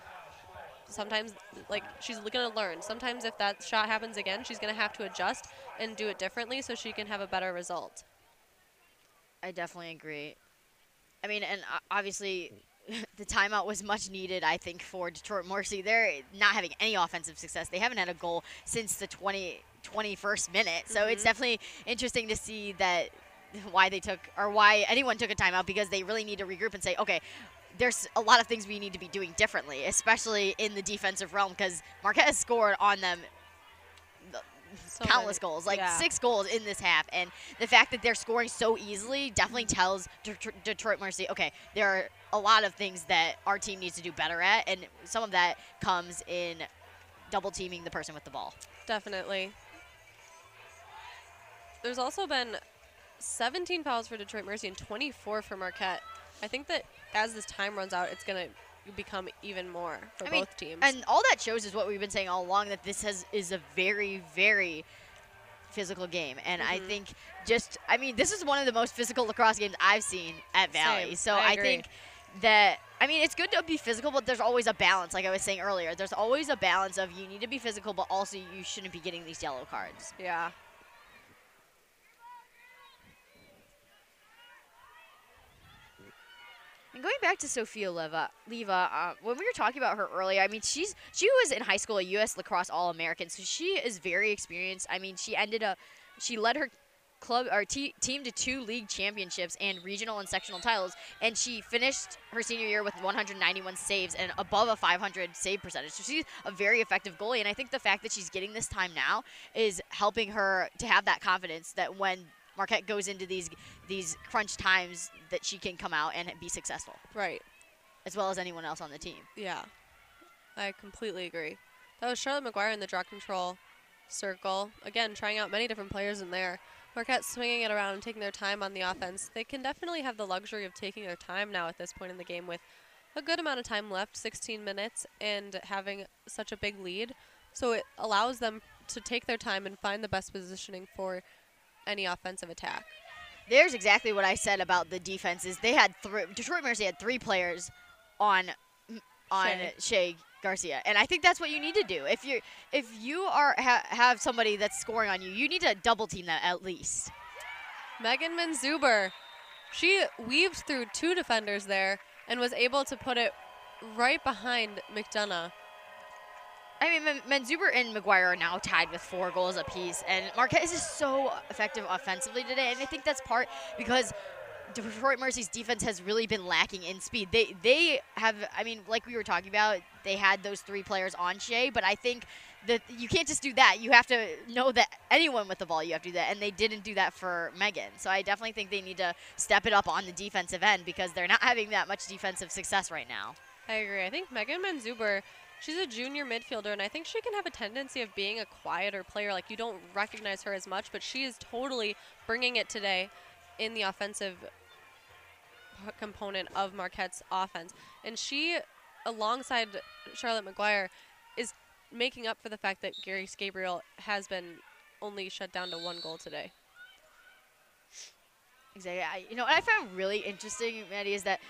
sometimes, like, she's going to learn. Sometimes if that shot happens again, she's going to have to adjust and do it differently so she can have a better result. I definitely agree. I mean, and obviously the timeout was much needed, I think, for Detroit Mercy. They're not having any offensive success. They haven't had a goal since the 21st minute. So it's definitely interesting to see that why anyone took a timeout, because they really need to regroup and say, okay, there's a lot of things we need to be doing differently, especially in the defensive realm, because Marquette has scored on them countless goals, like 6 goals in this half, and the fact that they're scoring so easily definitely tells Detroit Mercy, okay, there are a lot of things that our team needs to do better at, and some of that comes in double teaming the person with the ball. Definitely. There's also been 17 fouls for Detroit Mercy and 24 for Marquette. I think that as this time runs out, it's going to become even more for both teams. And all that shows is what we've been saying all along, that this is a very, very physical game. And I think this is one of the most physical lacrosse games I've seen at Valley. Same. So I I agree. think that, it's good to be physical, but there's always a balance. Like I was saying earlier, there's always a balance of you need to be physical, but also you shouldn't be getting these yellow cards. Yeah. And going back to Sophia Leva, when we were talking about her earlier, she was in high school a U.S. Lacrosse All-American, so she is very experienced. She led her club or team to 2 league championships and regional and sectional titles, and she finished her senior year with 191 saves and above a 500 save percentage. So she's a very effective goalie, and I think the fact that she's getting this time now is helping her to have that confidence that when Marquette goes into these crunch times that she can come out and be successful. Right. As well as anyone else on the team. Yeah. I completely agree. That was Charlotte McGuire in the draw control circle. Again, trying out many different players in there. Marquette swinging it around and taking their time on the offense. They can definitely have the luxury of taking their time now at this point in the game with a good amount of time left, 16 minutes, and having such a big lead. So it allows them to take their time and find the best positioning for any offensive attack. There's exactly what I said about the defenses. They had Detroit Mercy had 3 players on Shea Garcia, and I think that's what you need to do. If you have somebody that's scoring on you, you need to double team that at least. Megan Manzuber, she weaved through 2 defenders there and was able to put it right behind McDonough. Manzuber and McGuire are now tied with 4 goals apiece, and Marquette is just so effective offensively today, and I think that's part because Detroit Mercy's defense has really been lacking in speed. They have, like we were talking about, they had those 3 players on Shea, but I think that you can't just do that. You have to know that anyone with the ball, you have to do that, and they didn't do that for Megan. So I definitely think they need to step it up on the defensive end because they're not having that much defensive success right now. I agree. I think Megan Manzuber, she's a junior midfielder, and I think she can have a tendency of being a quieter player. Like, you don't recognize her as much, but she is totally bringing it today in the offensive component of Marquette's offense. And she, alongside Charlotte McGuire, is making up for the fact that Gary Gabriel has been only shut down to 1 goal today. Exactly. What I found really interesting, Maddie, is that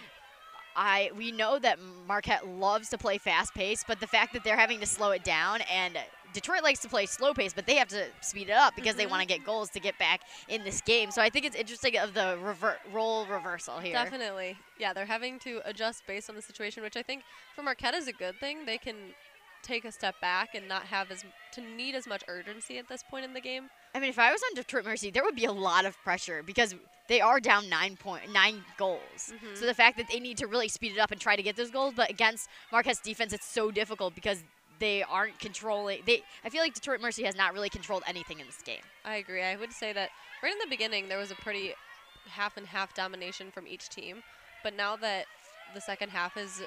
we know that Marquette loves to play fast pace, but the fact that they're having to slow it down, and Detroit likes to play slow pace, but they have to speed it up because they want to get goals to get back in this game. So I think it's interesting of the role reversal here. Definitely. Yeah, they're having to adjust based on the situation, which I think for Marquette is a good thing. They can take a step back and not have to need as much urgency at this point in the game. I mean, if I was on Detroit Mercy, there would be a lot of pressure because they are down 9 goals. So the fact that they need to really speed it up and try to get those goals, but against Marquette's defense, it's so difficult because they aren't controlling. I feel like Detroit Mercy has not really controlled anything in this game. I agree. I would say that right in the beginning, there was a pretty half-and-half domination from each team. But now that the second half is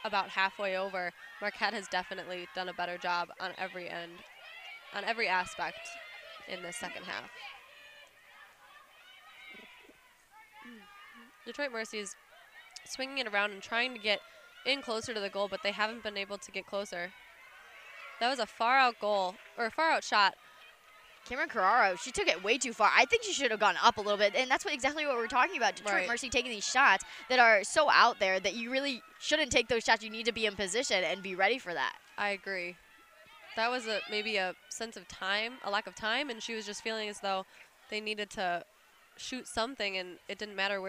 about halfway over, Marquette has definitely done a better job on every end, on every aspect in the second half. Detroit Mercy is swinging it around and trying to get in closer to the goal, but they haven't been able to get closer. That was a far-out goal, or a far-out shot. Cameron Carraro, she took it way too far. I think she should have gone up a little bit, and that's exactly what we're talking about. Detroit Mercy taking these shots that are so out there that you really shouldn't take those shots. You need to be in position and be ready for that. I agree. That was maybe a sense of time, a lack of time, and she was just feeling as though they needed to shoot something, and it didn't matter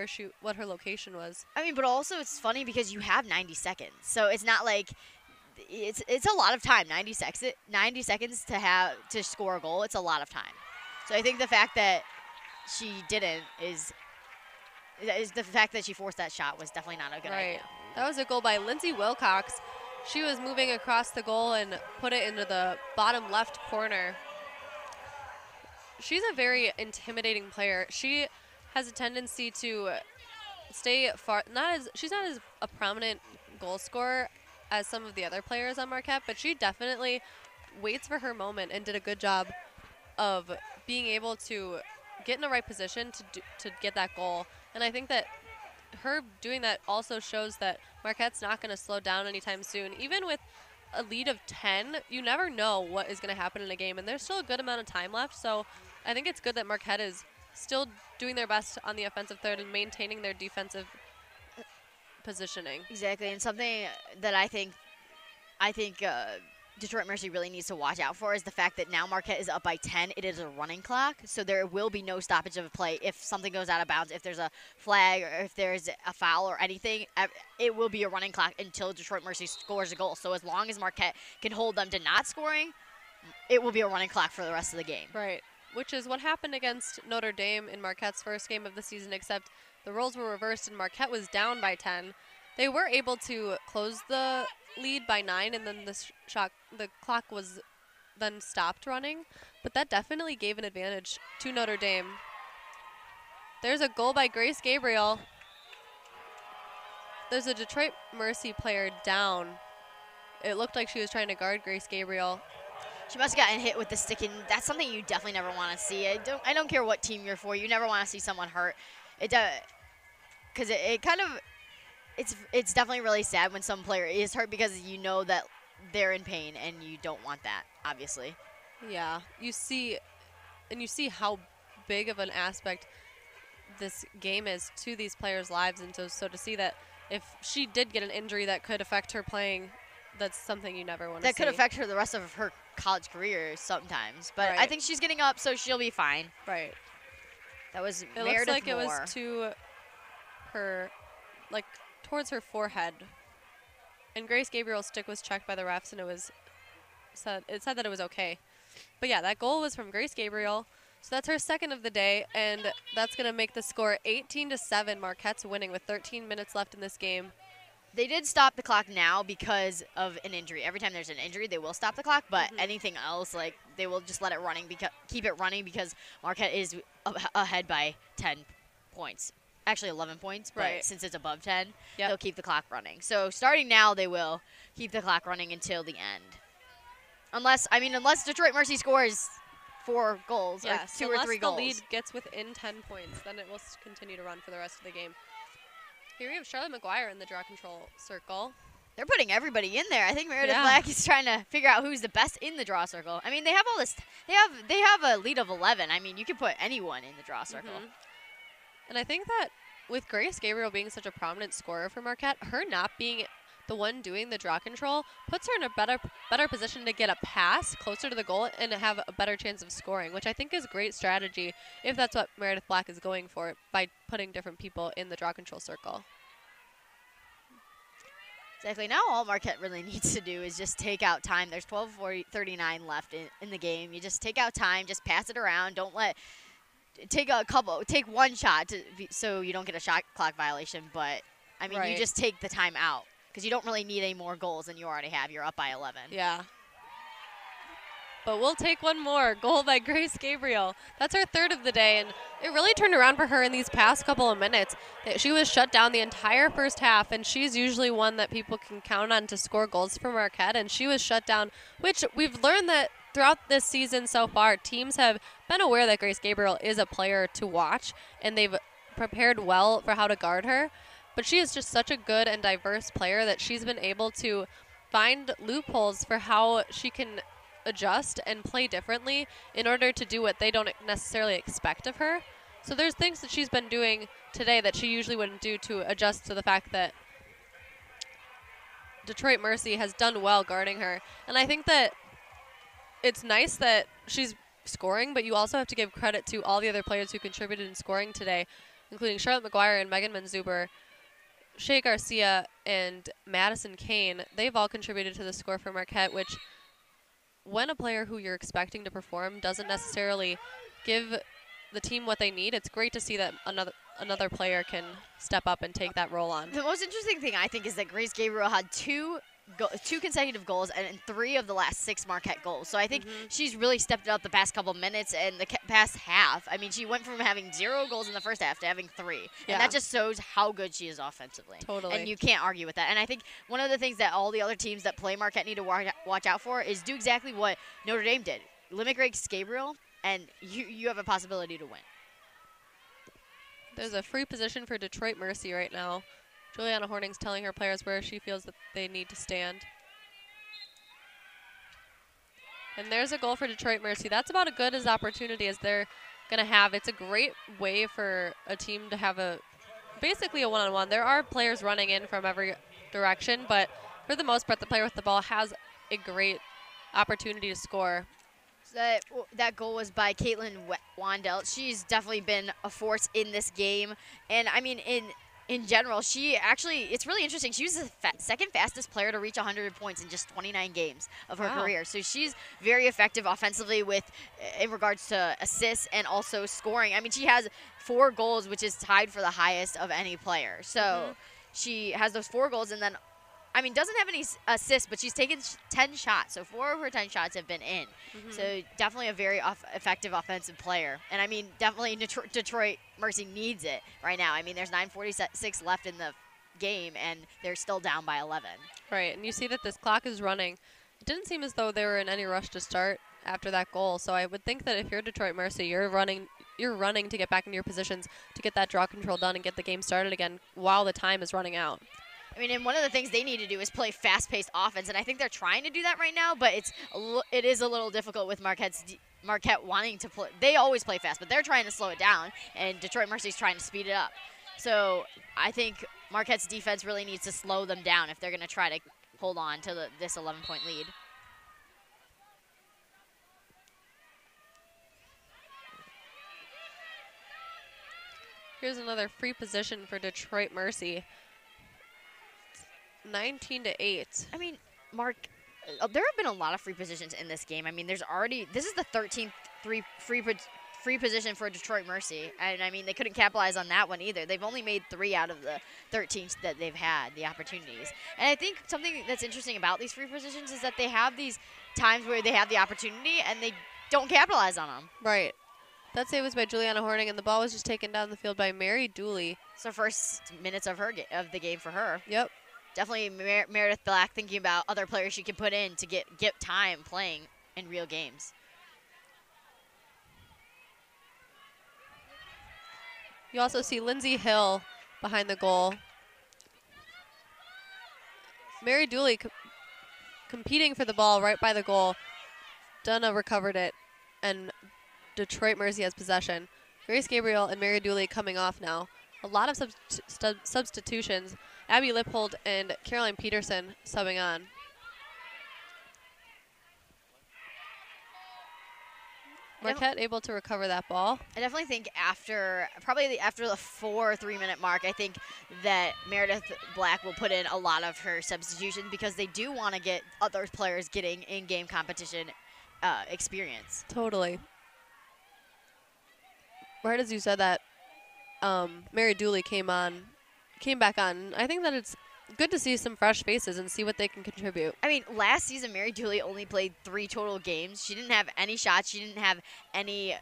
what her location was. I mean, but also it's funny because you have 90 seconds, so it's not like it's a lot of time. 90 seconds to score a goal. It's a lot of time. So I think the fact that she didn't is the fact that she forced that shot was definitely not a good idea. That was a goal by Lindsay Wilcox. She was moving across the goal and put it into the bottom left corner. She's a very intimidating player. She has a tendency to stay far. She's not as a prominent goal scorer as some of the other players on Marquette, but she definitely waits for her moment and did a good job of being able to get in the right position to get that goal. And I think that her doing that also shows that Marquette's not going to slow down anytime soon. Even with a lead of 10, you never know what is going to happen in a game, and there's still a good amount of time left. So I think it's good that Marquette is still doing their best on the offensive third and maintaining their defensive positioning. Exactly, and something that I think Detroit Mercy really needs to watch out for is the fact that now Marquette is up by 10. It is a running clock, so there will be no stoppage of play if something goes out of bounds, if there's a flag, or if there's a foul or anything. It will be a running clock until Detroit Mercy scores a goal. So as long as Marquette can hold them to not scoring, it will be a running clock for the rest of the game. Right, which is what happened against Notre Dame in Marquette's first game of the season, except the roles were reversed and Marquette was down by 10. They were able to close the lead by 9, and then the clock was then stopped running, but that definitely gave an advantage to Notre Dame. There's a goal by Grace Gabriel. There's a Detroit Mercy player down. It looked like she was trying to guard Grace Gabriel. She must have gotten hit with the stick, and that's something you definitely never want to see. I don't care what team you're for. You never want to see someone hurt. Because it's definitely really sad when some player is hurt because you know that they're in pain and you don't want that, obviously. Yeah, you see how big of an aspect this game is to these players' lives, and so to see that if she did get an injury that could affect her playing, that's something you never want to see. That could affect her the rest of her college career sometimes, but I think she's getting up, so she'll be fine. Right. That was It Meredith looks like Moore. It was to her, like towards her forehead. And Grace Gabriel's stick was checked by the refs, and it said that it was okay. But yeah, that goal was from Grace Gabriel. So that's her second of the day, and that's going to make the score 18-7. Marquette's winning with 13 minutes left in this game. They did stop the clock now because of an injury. Every time there's an injury, they will stop the clock, but anything else, like, they will just let it keep it running because Marquette is ahead by 10 points. Actually 11 points, but since it's above 10, they'll keep the clock running. So starting now, they will keep the clock running until the end. Unless Detroit Mercy scores 4 goals or 2 or 3 goals. Unless the lead gets within 10 points, then it will continue to run for the rest of the game. Here we have Charlotte McGuire in the draw control circle. They're putting everybody in there. I think Meredith Black is trying to figure out who's the best in the draw circle. I mean, they have all this. They have a lead of 11. I mean, you could put anyone in the draw circle. And I think that with Grace Gabriel being such a prominent scorer for Marquette, her not being the one doing the draw control puts her in a better position to get a pass closer to the goal and have a better chance of scoring, which I think is great strategy if that's what Meredith Black is going for by putting different people in the draw control circle. Exactly. Now all Marquette really needs to do is just take out time. There's 12:39 left in the game. You just take out time, just pass it around. Don't let take one shot so you don't get a shot clock violation. But I mean, you just take the time out because you don't really need any more goals than you already have. You're up by 11. Yeah. But we'll take one more. Goal by Grace Gabriel. That's her third of the day, and it really turned around for her in these past couple of minutes. She was shut down the entire first half, and she's usually one that people can count on to score goals for Marquette, and she was shut down, which we've learned that throughout this season so far, teams have been aware that Grace Gabriel is a player to watch, and they've prepared well for how to guard her. But she is just such a good and diverse player that she's been able to find loopholes for how she can adjust and play differently in order to do what they don't necessarily expect of her. So there's things that she's been doing today that she usually wouldn't do to adjust to the fact that Detroit Mercy has done well guarding her. And I think that it's nice that she's scoring, but you also have to give credit to all the other players who contributed in scoring today, including Charlotte McGuire and Megan Manzuber, Shea Garcia, and Madison Kane. They've all contributed to the score for Marquette, which when a player who you're expecting to perform doesn't necessarily give the team what they need, it's great to see that another player can step up and take that role on. The most interesting thing, I think, is that Grace Gabriel had two consecutive goals and 3 of the last 6 Marquette goals. So I think she's really stepped it up the past couple minutes and the past half. I mean, she went from having 0 goals in the first half to having 3. Yeah. And that just shows how good she is offensively. Totally. And you can't argue with that. And I think one of the things that all the other teams that play Marquette need to watch out for is do exactly what Notre Dame did. Limit Grace Gabriel, and you have a possibility to win. There's a free position for Detroit Mercy right now. Juliana Horning's telling her players where she feels that they need to stand. And there's a goal for Detroit Mercy. That's about as good as opportunity as they're going to have. It's a great way for a team to have basically a one-on-one. There are players running in from every direction, but for the most part, the player with the ball has a great opportunity to score. So that goal was by Caitlin Wandel. She's definitely been a force in this game. And, I mean, in general, it's really interesting. She was the second fastest player to reach 100 points in just 29 games of her career. So she's very effective offensively in regards to assists and also scoring. I mean, she has 4 goals, which is tied for the highest of any player. So she has those 4 goals, and then, I mean, doesn't have any assists, but she's taken 10 shots. So 4 of her 10 shots have been in. So definitely a very effective offensive player. And, I mean, definitely Detroit Mercy needs it right now. I mean, there's 9:46 left in the game, and they're still down by 11. Right, and you see that this clock is running. It didn't seem as though they were in any rush to start after that goal. So I would think that if you're Detroit Mercy, you're running to get back into your positions to get that draw control done and get the game started again while the time is running out. I mean, and one of the things they need to do is play fast-paced offense, and I think they're trying to do that right now, but it is a little difficult with Marquette wanting to play. They always play fast, but they're trying to slow it down, and Detroit Mercy's trying to speed it up. So I think Marquette's defense really needs to slow them down if they're going to try to hold on to this 11-point lead. Here's another free position for Detroit Mercy. 19-8. I mean, Mark, there have been a lot of free positions in this game. I mean, this is the 13th free position for Detroit Mercy. And, I mean, they couldn't capitalize on that one either. They've only made 3 out of the 13 that they've had, the opportunities. And I think something that's interesting about these free positions is that they have these times where they have the opportunity and they don't capitalize on them. Right. That save was by Juliana Horning, and the ball was just taken down the field by Mary Dooley. It's the first minutes of the game for her. Yep. Definitely Meredith Black thinking about other players she can put in to get time playing in real games. You also see Lindsay Hill behind the goal. Mary Dooley competing for the ball right by the goal. Dunna recovered it, and Detroit Mercy has possession. Grace Gabriel and Mary Dooley coming off now. A lot of substitutions. Abby Lippold and Caroline Peterson subbing on. Marquette able to recover that ball. I definitely think after the 4 3-minute mark, I think that Meredith Black will put in a lot of her substitutions because they do want to get other players getting in-game competition experience. Totally. Right as you said that, Mary Dooley came back on. I think that it's good to see some fresh faces and see what they can contribute. I mean, last season, Mary Dooley only played 3 total games. She didn't have any shots. She didn't have any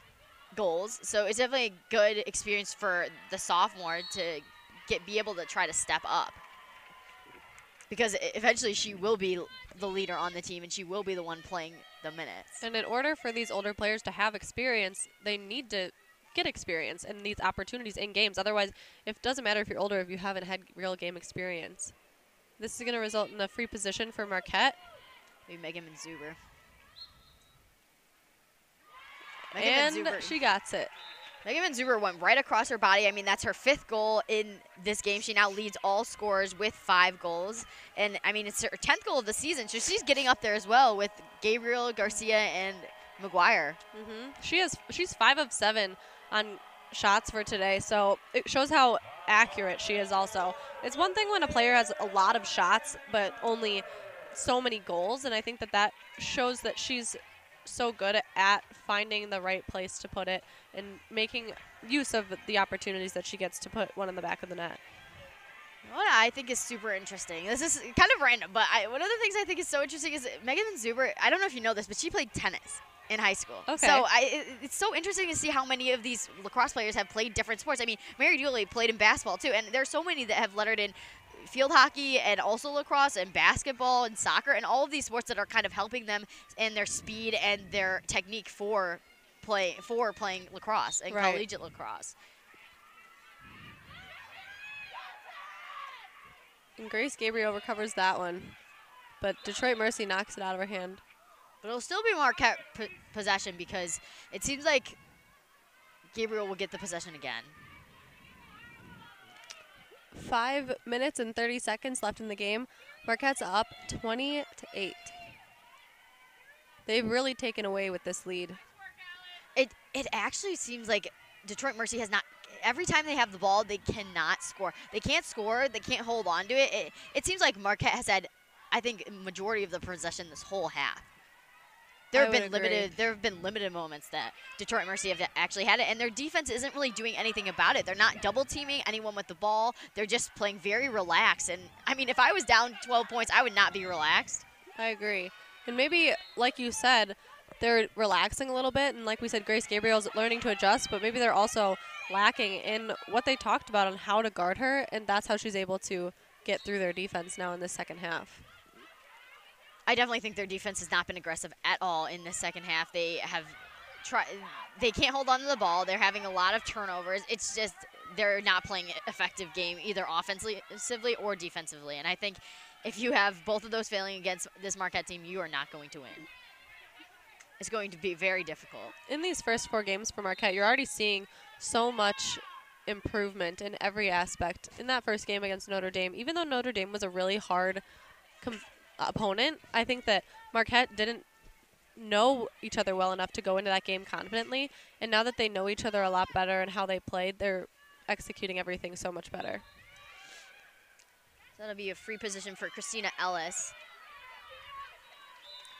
goals. So it's definitely a good experience for the sophomore to be able to try to step up. Because eventually she will be the leader on the team, and she will be the one playing the minutes. And in order for these older players to have experience, they need to get experience and these opportunities in games. Otherwise, it doesn't matter if you're older if you haven't had real game experience. This is going to result in a free position for Marquette. Maybe Megan Manzuber. And she got it. Megan Manzuber went right across her body. I mean, that's her 5th goal in this game. She now leads all scorers with 5 goals. And, I mean, it's her 10th goal of the season, so she's getting up there as well with Gabriel, Garcia, and McGuire. She's 5 of 7 on shots for today, so it shows how accurate she is also. It's one thing when a player has a lot of shots but only so many goals, and I think that shows that she's so good at finding the right place to put it and making use of the opportunities that she gets to put one in the back of the net. What I think is super interesting, this is kind of random, but one of the things I think is so interesting is Megan Zuber, I don't know if you know this, but she played tennis in high school. Okay. So it's so interesting to see how many of these lacrosse players have played different sports. I mean, Mary Dooley played in basketball too, and there's so many that have lettered in field hockey and also lacrosse and basketball and soccer and all of these sports that are kind of helping them in their speed and their technique for playing lacrosse and collegiate lacrosse. And Grace Gabriel recovers that one, but Detroit Mercy knocks it out of her hand. But it'll still be Marquette possession because it seems like Gabriel will get the possession again. 5 minutes and 30 seconds left in the game. Marquette's up 20-8. They've really taken away with this lead. It actually seems like Detroit Mercy has not. Every time they have the ball, they cannot score. They can't score. They can't hold on to it. It seems like Marquette has had, I think, majority of the possession this whole half. There have been limited moments that Detroit Mercy have actually had it, and their defense isn't really doing anything about it. They're not double teaming anyone with the ball. They're just playing very relaxed. And I mean, if I was down 12 points, I would not be relaxed. I agree. And maybe, like you said, they're relaxing a little bit, and like we said, Grace Gabriel's learning to adjust, but maybe they're also lacking in what they talked about on how to guard her, and that's how she's able to get through their defense now in the second half. I definitely think their defense has not been aggressive at all in the second half. They have they can't hold on to the ball. They're having a lot of turnovers. It's just they're not playing an effective game either offensively or defensively. And I think if you have both of those failing against this Marquette team, you are not going to win. It's going to be very difficult. In these first 4 games for Marquette, you're already seeing so much improvement in every aspect. In that first game against Notre Dame, even though Notre Dame was a really hard opponent, I think that Marquette didn't know each other well enough to go into that game confidently. And now that they know each other a lot better and how they played, they're executing everything so much better. So that'll be a free position for Christina Ellis.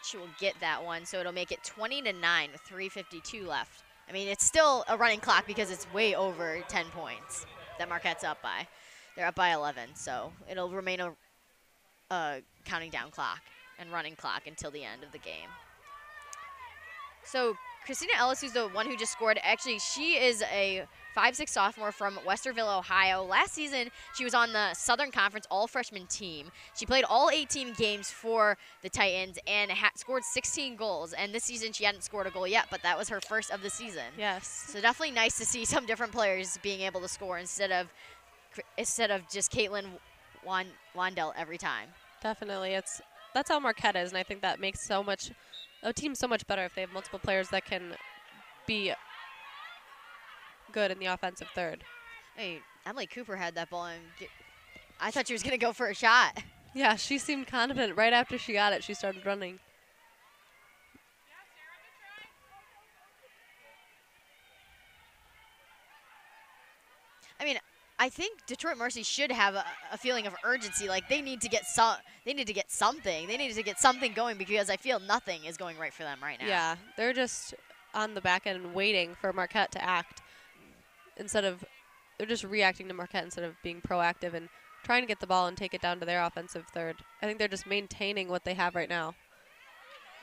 She will get that one, so it'll make it 20-9 with 3:52 left. I mean, it's still a running clock because it's way over 10 points that Marquette's up by. They're up by 11, so it'll remain a counting down clock and running clock until the end of the game. So Christina Ellis, who's the one who just scored, actually she is a 5'6" sophomore from Westerville, Ohio. Last season, she was on the Southern Conference all-freshman team. She played all 18 games for the Titans and scored 16 goals. And this season, she hadn't scored a goal yet, but that was her first of the season. Yes. So definitely nice to see some different players being able to score instead of just Caitlin Wandel every time. Definitely. That's how Marquette is, and I think that makes a team so much better if they have multiple players that can be good in the offensive third. Hey, Emily Cooper had that ball, and I thought she was going to go for a shot. Yeah, she seemed confident. Right after she got it, she started running. I mean, I think Detroit Mercy should have a feeling of urgency. Like they need to get they need to get something. They need to get something going because I feel nothing is going right for them right now. Yeah, they're just on the back end waiting for Marquette to act they're just reacting to Marquette instead of being proactive and trying to get the ball and take it down to their offensive third. I think they're just maintaining what they have right now.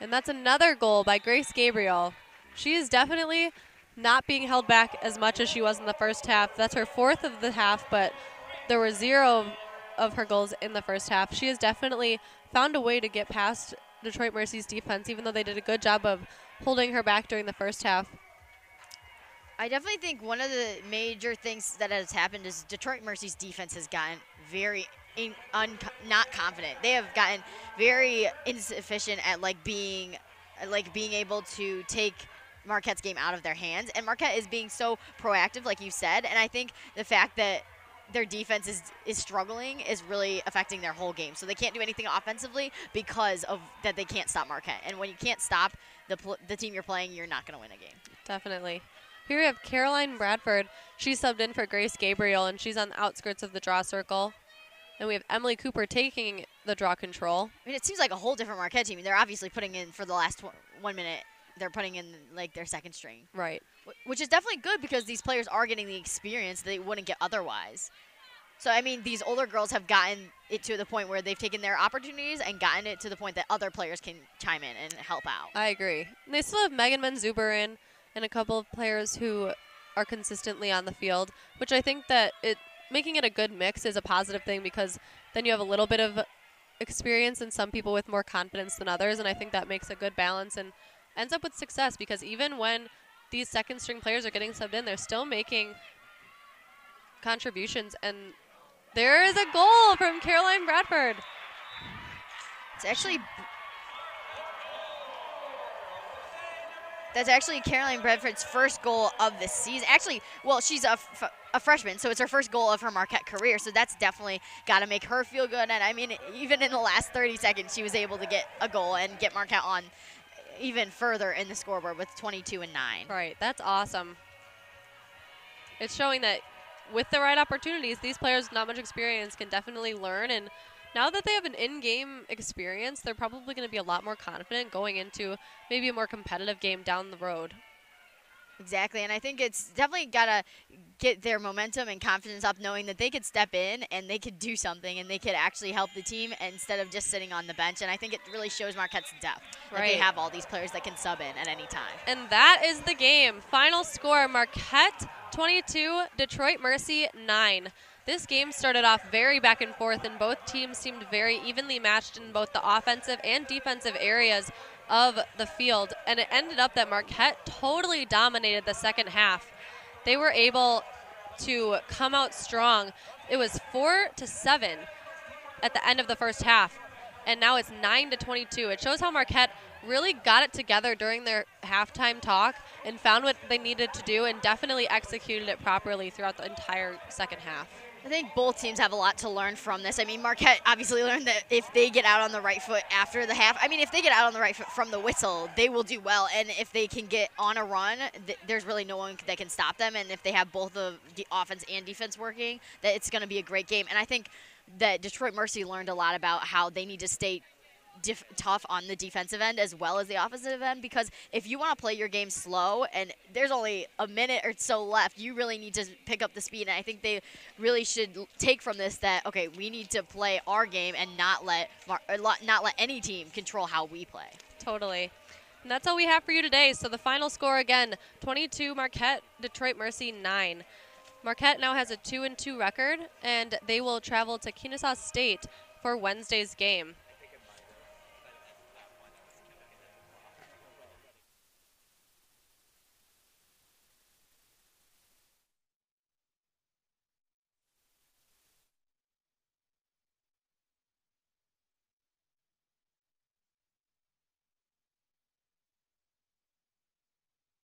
And that's another goal by Grace Gabriel. She is definitely not being held back as much as she was in the first half. That's her 4th of the half, but there were 0 of her goals in the first half. She has definitely found a way to get past Detroit Mercy's defense, even though they did a good job of holding her back during the first half. I definitely think one of the major things that has happened is Detroit Mercy's defense has gotten very not confident. They have gotten very insufficient at being able to take Marquette's game out of their hands, and Marquette is being so proactive, like you said, and I think the fact that their defense is struggling is really affecting their whole game. So they can't do anything offensively because of that they can't stop Marquette, and when you can't stop the team you're playing, you're not going to win a game. Definitely. Here we have Caroline Bradford. She subbed in for Grace Gabriel, and she's on the outskirts of the draw circle. And we have Emily Cooper taking the draw control. I mean, it seems like a whole different Marquette team. They're obviously putting in for the last 1 minute. They're putting in their second string. Right. Which is definitely good because these players are getting the experience they wouldn't get otherwise. So, I mean, these older girls have gotten it to the point where they've taken their opportunities and gotten it to the point that other players can chime in and help out. I agree. And they still have Megan Menzuber in and a couple of players who are consistently on the field, which I think that making it a good mix is a positive thing because then you have a little bit of experience and some people with more confidence than others, and I think that makes a good balance and ends up with success because even when these second string players are getting subbed in, they're still making contributions, and there is a goal from Caroline Bradford. That's actually Caroline Bradford's first goal of the season. Actually, well, she's a freshman, so it's her first goal of her Marquette career. So that's definitely got to make her feel good. And I mean, even in the last 30 seconds, she was able to get a goal and get Marquette on even further in the scoreboard with 22 and 9. Right, that's awesome. It's showing that with the right opportunities, these players with not much experience can definitely learn, and now that they have an in-game experience, they're probably going to be a lot more confident going into maybe a more competitive game down the road. Exactly, and I think it's definitely got to get their momentum and confidence up knowing that they could step in and they could do something and they could actually help the team instead of just sitting on the bench. And I think it really shows Marquette's depth. Right. That they have all these players that can sub in at any time. And that is the game. Final score, Marquette 22, Detroit Mercy 9. This game started off very back and forth, and both teams seemed very evenly matched in both the offensive and defensive areas of the field, and it ended up that Marquette totally dominated the second half. They were able to come out strong. It was 4-7 at the end of the first half, and now it's 9-22. It shows how Marquette really got it together during their halftime talk and found what they needed to do and definitely executed it properly throughout the entire second half. I think both teams have a lot to learn from this. I mean, Marquette obviously learned that if they get out on the right foot after the half, I mean, if they get out on the right foot from the whistle, they will do well. And if they can get on a run, there's really no one that can stop them. And if they have both the offense and defense working, that it's going to be a great game. And I think that Detroit Mercy learned a lot about how they need to stay tough on the defensive end as well as the offensive end, because if you want to play your game slow and there's only a minute or so left, you really need to pick up the speed. And I think they really should take from this that, okay, we need to play our game and not let any team control how we play. Totally. And that's all we have for you today. So the final score again, 22 Marquette, Detroit Mercy 9. Marquette now has a 2-2 record, and they will travel to Kennesaw State for Wednesday's game.